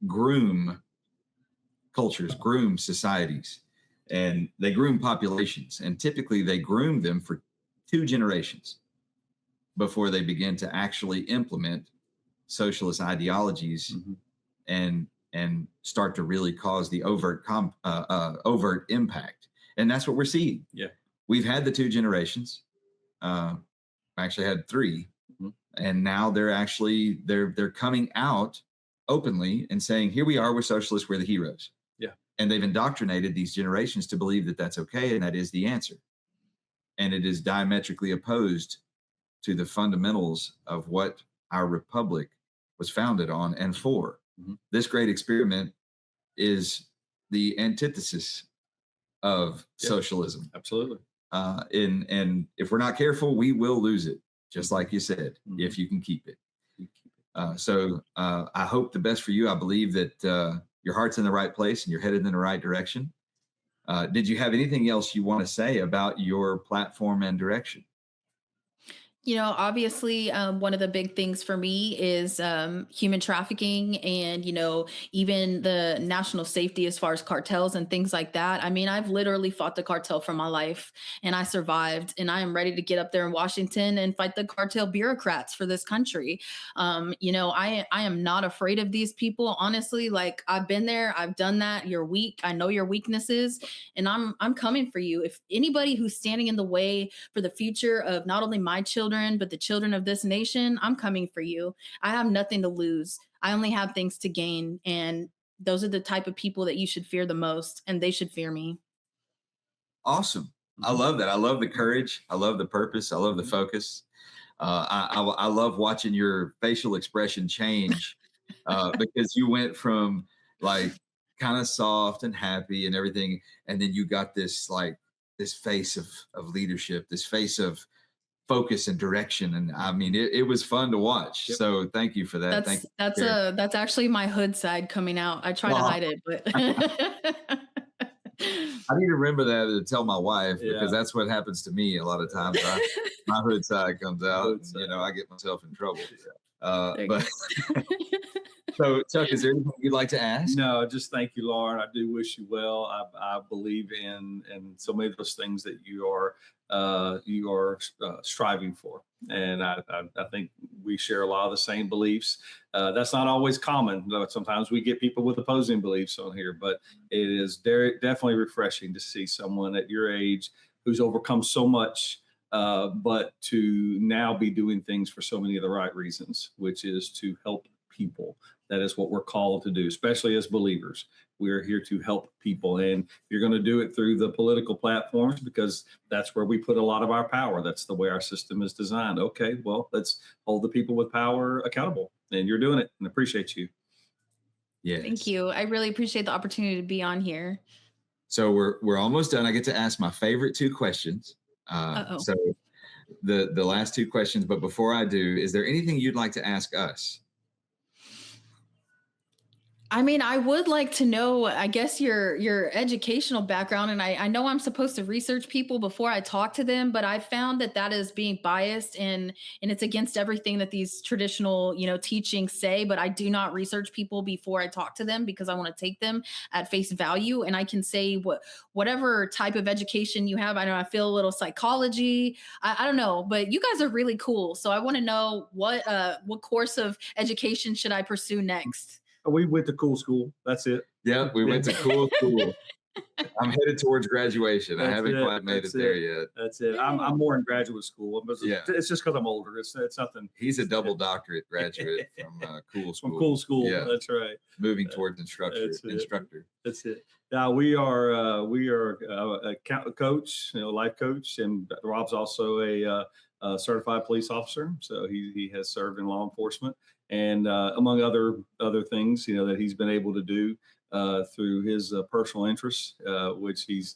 groom cultures, groom societies, and they groom populations. And typically, they groom them for 2 generations before they begin to actually implement socialist ideologies and start to really cause the overt impact. And that's what we're seeing. Yeah. We've had the 2 generations. Actually had 3. And now they're coming out openly and saying, here we are, we're socialists, we're the heroes. Yeah. And they've indoctrinated these generations to believe that that's okay and that is the answer. And it is diametrically opposed to the fundamentals of what our republic was founded on and for. This great experiment is the antithesis of socialism. Absolutely. And if we're not careful, we will lose it, just like you said, if you can keep it. So I hope the best for you. I believe that your heart's in the right place and you're headed in the right direction. Did you have anything else you want to say about your platform and direction? Obviously, one of the big things for me is human trafficking and, even the national safety as far as cartels and things like that. I mean, I've literally fought the cartel for my life and I survived. And I am ready to get up there in Washington and fight the cartel bureaucrats for this country. I am not afraid of these people. Honestly, like I've been there, I've done that. You're weak. I know your weaknesses and I'm coming for you. If anybody who's standing in the way for the future of not only my children, but the children of this nation, I'm coming for you. I have nothing to lose. I only have things to gain. And those are the type of people that you should fear the most, and they should fear me. Awesome. I love that. I love the courage. I love the purpose. I love the focus. I love watching your facial expression change because you went from like kind of soft and happy and everything. And then you got this face of leadership, this face of focus and direction. And I mean, it was fun to watch. Yep. So thank you for that. That's actually my hood side coming out. I try to hide it, but I need to remember that to tell my wife because that's what happens to me a lot of times. My hood side comes out, and, I get myself in trouble. But so Chuck, is there anything you'd like to ask? No, just thank you, Lauren. I do wish you well. I believe in so many of those things that you are striving for, and I think we share a lot of the same beliefs. That's not always common. Sometimes we get people with opposing beliefs on here, but it is definitely refreshing to see someone at your age who's overcome so much, but to now be doing things for so many of the right reasons, which is to help people. That is what we're called to do, especially as believers. We are here to help people. And you're going to do it through the political platforms because that's where we put a lot of our power. That's the way our system is designed. Okay, well, let's hold the people with power accountable. And you're doing it, and appreciate you. Yeah. Thank you. I really appreciate the opportunity to be on here. So we're almost done. I get to ask my favorite 2 questions. Uh-oh. So the last two questions, but before I do, is there anything you'd like to ask us? I mean, I would like to know, I guess, your educational background, and I know I'm supposed to research people before I talk to them, but I found that that is being biased, and it's against everything that these traditional, teachings say. But I do not research people before I talk to them because I want to take them at face value, and I can say whatever type of education you have. I know I feel a little psychology. I don't know, but you guys are really cool, so I want to know what course of education should I pursue next. We went to cool school. That's it. Yeah, we went to cool school. I'm headed towards graduation. I That's haven't it. quite made That's it there it. yet. That's it. I'm more in graduate school, but Yeah. it's just because I'm older. It's nothing. He's a double doctorate graduate from cool school. From cool school. Yeah. That's right. Moving towards That's it. instructor. That's it. Now we are a coach, life coach, and Rob's also a certified police officer. So he has served in law enforcement, and among other things, that he's been able to do through his personal interests, which he's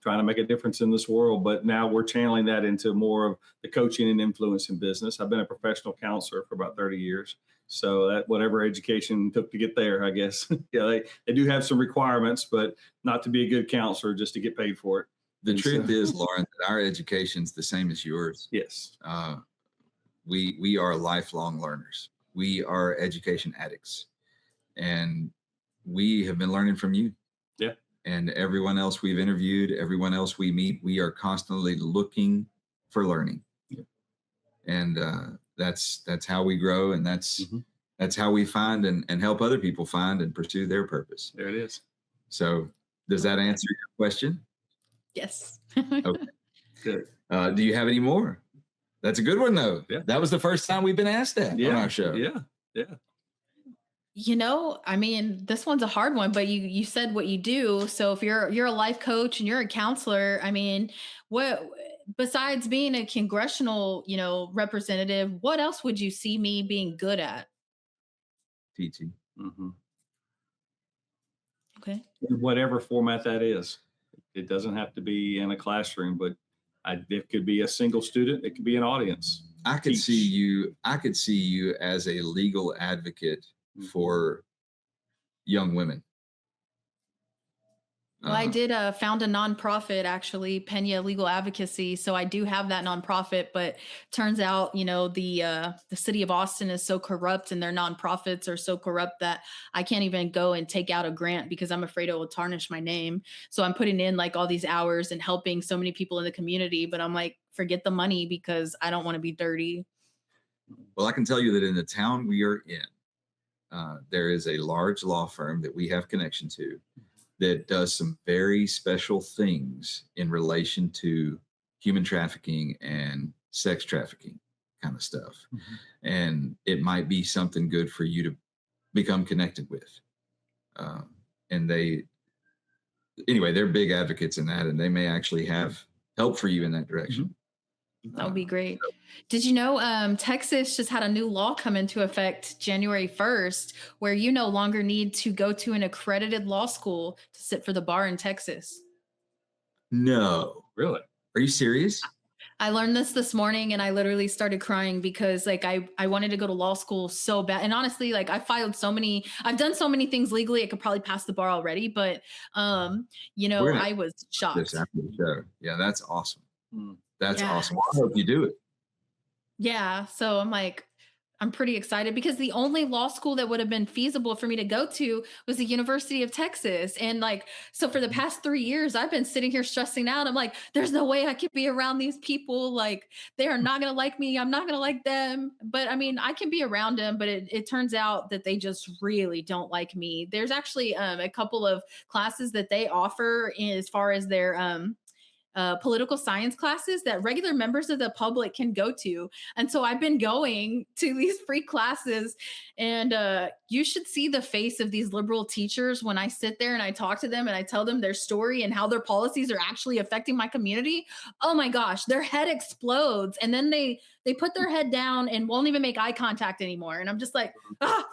trying to make a difference in this world. But now we're channeling that into more of the coaching and influence in business. I've been a professional counselor for about 30 years. So that whatever education took to get there, I guess. They do have some requirements, but not to be a good counselor, just to get paid for it. The truth is, Lauren, that our education's the same as yours. Yes. We are lifelong learners. We are education addicts, and we have been learning from you. Yeah. And everyone else we've interviewed, everyone else we meet, we are constantly looking for learning. Yeah. And that's how we grow, and that's how we find and help other people find and pursue their purpose. There it is. So does that answer your question? Yes. Okay. Good. Do you have any more? That's a good one, though. Yeah. That was the first time we've been asked that on our show. Yeah. I mean, this one's a hard one, but you said what you do. So if you're a life coach and you're a counselor, I mean, what besides being a congressional, representative, what else would you see me being good at? Teaching. Mm-hmm. Okay. In whatever format that is. It doesn't have to be in a classroom, but it could be a single student. It could be an audience. I could see you as a legal advocate for young women. Well, I did found a nonprofit, actually, Peña Legal Advocacy. So I do have that nonprofit, but turns out, the city of Austin is so corrupt and their nonprofits are so corrupt that I can't even go and take out a grant because I'm afraid it will tarnish my name. So I'm putting in like all these hours and helping so many people in the community, but I'm like, forget the money because I don't want to be dirty. Well, I can tell you that in the town we are in, there is a large law firm that we have connection to that does some very special things in relation to human trafficking and sex trafficking kind of stuff. Mm-hmm. And it might be something good for you to become connected with. And they're big advocates in that, and they may actually have help for you in that direction. Mm-hmm. That would be great. Did you know Texas just had a new law come into effect January 1st, where you no longer need to go to an accredited law school to sit for the bar in Texas? No. Really? Are you serious? I learned this morning, and I literally started crying because I wanted to go to law school so bad. And honestly, I've done so many things legally. I could probably pass the bar already, but I was shocked. This after the show. Yeah, that's awesome. Mm. That's awesome. Well, I hope you do it. Yeah. So I'm pretty excited because the only law school that would have been feasible for me to go to was the University of Texas. And so for the past 3 years, I've been sitting here stressing out. I'm like, there's no way I could be around these people. They are not going to like me. I'm not going to like them. But I mean, I can be around them, but it turns out that they just really don't like me. There's actually a couple of classes that they offer as far as their, political science classes that regular members of the public can go to. And so I've been going to these free classes, and you should see the face of these liberal teachers when I sit there and I talk to them and I tell them their story and how their policies are actually affecting my community. Oh my gosh, their head explodes. And then they put their head down and won't even make eye contact anymore. And I'm just like, ah.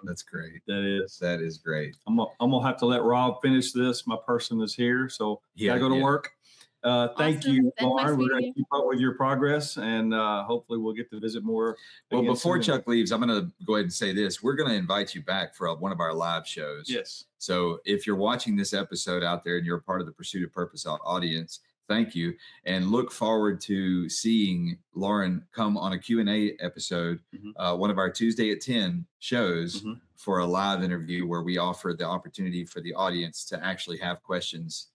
That's great. That is great. I'm gonna have to let Rob finish this. My person is here, so yeah, I go to work. Thank you, Awesome. That's nice Lauren. We're going meeting to you. keep up with your progress, and hopefully we'll get to visit more. Well, again before soon. Chuck leaves, I'm going to go ahead and say this. We're going to invite you back for one of our live shows. Yes. So if you're watching this episode out there and you're a part of the Pursuit of Purpose audience, thank you. And look forward to seeing Lauren come on a Q&A episode, one of our Tuesday at 10 shows for a live interview where we offer the opportunity for the audience to actually have questions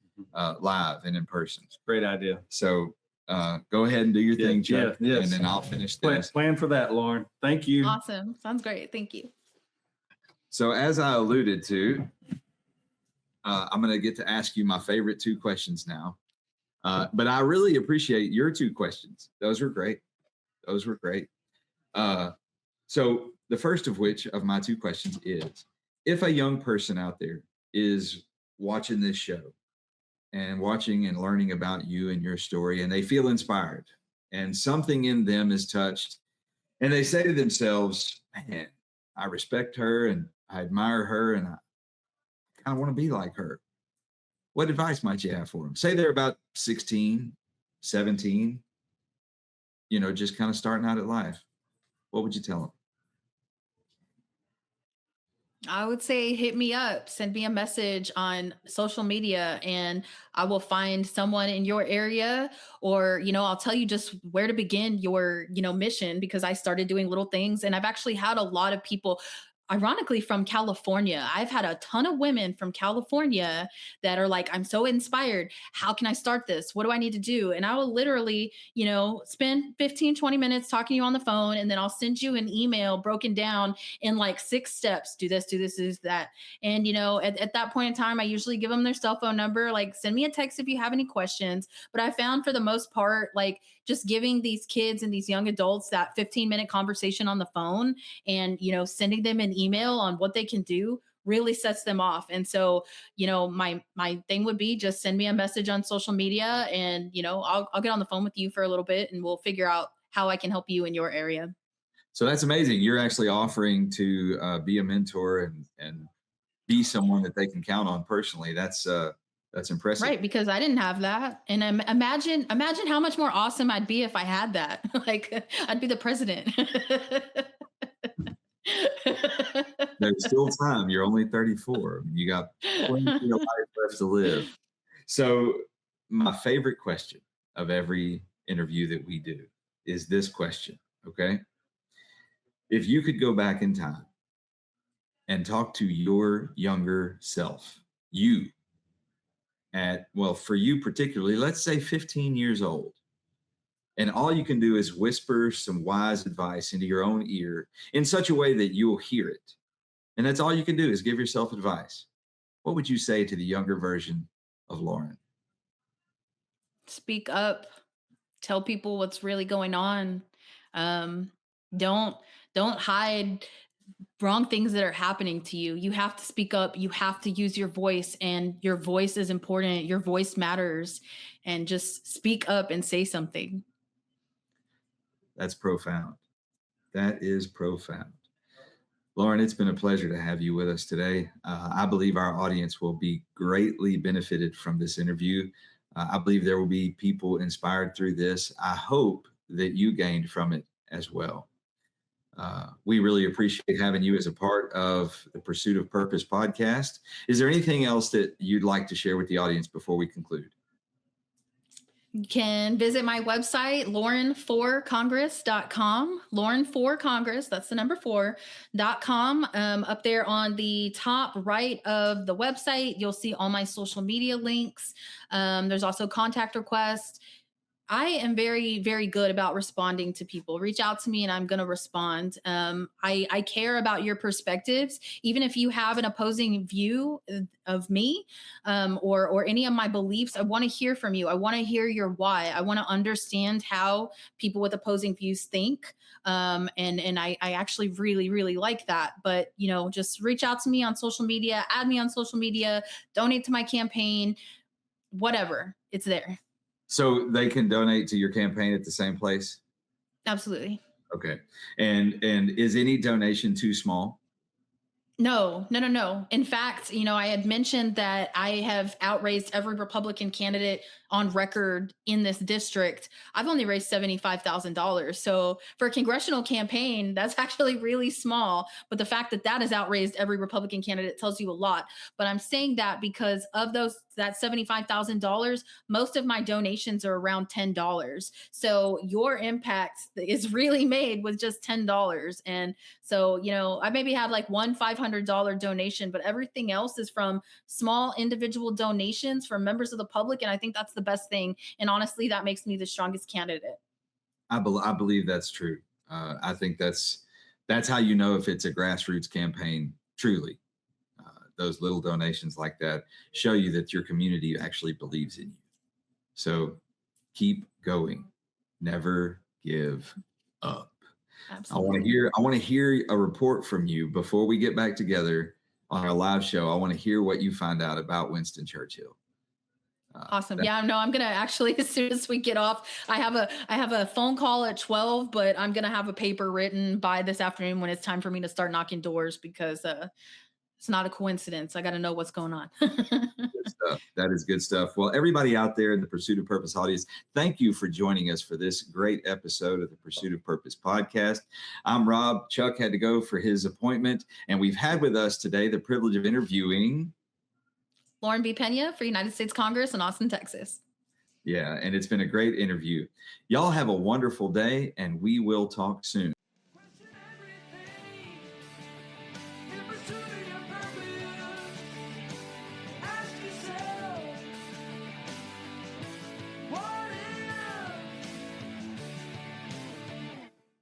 live and in person. Great idea. So go ahead and do your thing, Chuck, yes. and then I'll finish this. Plan for that, Lauren. Thank you. Awesome. Sounds great. Thank you. So as I alluded to, I'm going to get to ask you my favorite two questions now. But I really appreciate your two questions. Those were great. So the first of which of my two questions is, if a young person out there is watching this show and watching and learning about you and your story, and they feel inspired and something in them is touched, and they say to themselves, man, I respect her and I admire her and I kind of want to be like her. What advice might you have for them? Say they're about 16, 17, just kind of starting out at life. What would you tell them? I would say hit me up, send me a message on social media, and I will find someone in your area, or, I'll tell you just where to begin your, mission, because I started doing little things. And I've actually had a lot of people, ironically, from California. I've had a ton of women from California that are like, I'm so inspired. How can I start this? What do I need to do? And I will literally, spend 15, 20 minutes talking to you on the phone. And then I'll send you an email broken down in like 6 steps. Do this, do that. And, at that point in time, I usually give them their cell phone number, like send me a text if you have any questions. But I found for the most part, like just giving these kids and these young adults that 15-minute conversation on the phone and, sending them an email on what they can do really sets them off. And so, my thing would be just send me a message on social media, and, I'll get on the phone with you for a little bit and we'll figure out how I can help you in your area. So that's amazing. You're actually offering to be a mentor and be someone that they can count on personally. That's impressive. Right, because I didn't have that. And imagine how much more awesome I'd be if I had that. Like I'd be the president. There's still time. You're only 34. You got plenty of life left to live. So my favorite question of every interview that we do is this question, okay? If you could go back in time and talk to your younger self, for you particularly, let's say 15 years old, and all you can do is whisper some wise advice into your own ear in such a way that you'll hear it. And that's all you can do is give yourself advice. What would you say to the younger version of Lauren? Speak up. Tell people what's really going on. Don't hide wrong things that are happening to you. You have to speak up. You have to use your voice, and your voice is important. Your voice matters, and just speak up and say something. That's profound. That is profound. Lauren, it's been a pleasure to have you with us today. I believe our audience will be greatly benefited from this interview. I believe there will be people inspired through this. I hope that you gained from it as well. We really appreciate having you as a part of the Pursuit of Purpose podcast. Is there anything else that you'd like to share with the audience before we conclude? You can visit my website, lauren4congress.com. Lauren4congress, that's the number 4.com. Up there on the top right of the website, you'll see all my social media links. There's also contact requests. I am very, very good about responding to people. Reach out to me and I'm going to respond. I care about your perspectives. Even if you have an opposing view of me or any of my beliefs, I want to hear from you. I want to hear your why. I want to understand how people with opposing views think. And I actually really, really like that. But, just reach out to me on social media, add me on social media, donate to my campaign, whatever. It's there. So they can donate to your campaign at the same place? Absolutely. Okay. And is any donation too small? No, no, no, no. In fact, I had mentioned that I have outraised every Republican candidate on record in this district. I've only raised $75,000. So for a congressional campaign, that's actually really small. But the fact that that has outraised every Republican candidate tells you a lot. But I'm saying that because of that $75,000, most of my donations are around $10. So your impact is really made with just $10. And so, I maybe have like one $500 donation, but everything else is from small individual donations from members of the public. And I think that's the best thing. And honestly, that makes me the strongest candidate. I believe that's true. I think that's how you know if it's a grassroots campaign. Truly, those little donations like that show you that your community actually believes in you. So keep going. Never give up. Absolutely. I want to hear a report from you before we get back together on our live show. I want to hear what you find out about Winston Churchill. Awesome. Yeah, no, I'm gonna actually as soon as we get off, I have a phone call at 12, but I'm gonna have a paper written by this afternoon when it's time for me to start knocking doors because it's not a coincidence. I gotta know what's going on. Good stuff. That is good stuff. Well, everybody out there in the Pursuit of Purpose audience, thank you for joining us for this great episode of the Pursuit of Purpose podcast. I'm Rob. Chuck had to go for his appointment, and we've had with us today the privilege of interviewing Lauren B. Peña for United States Congress in Austin, Texas. Yeah, and it's been a great interview. Y'all have a wonderful day, and we will talk soon.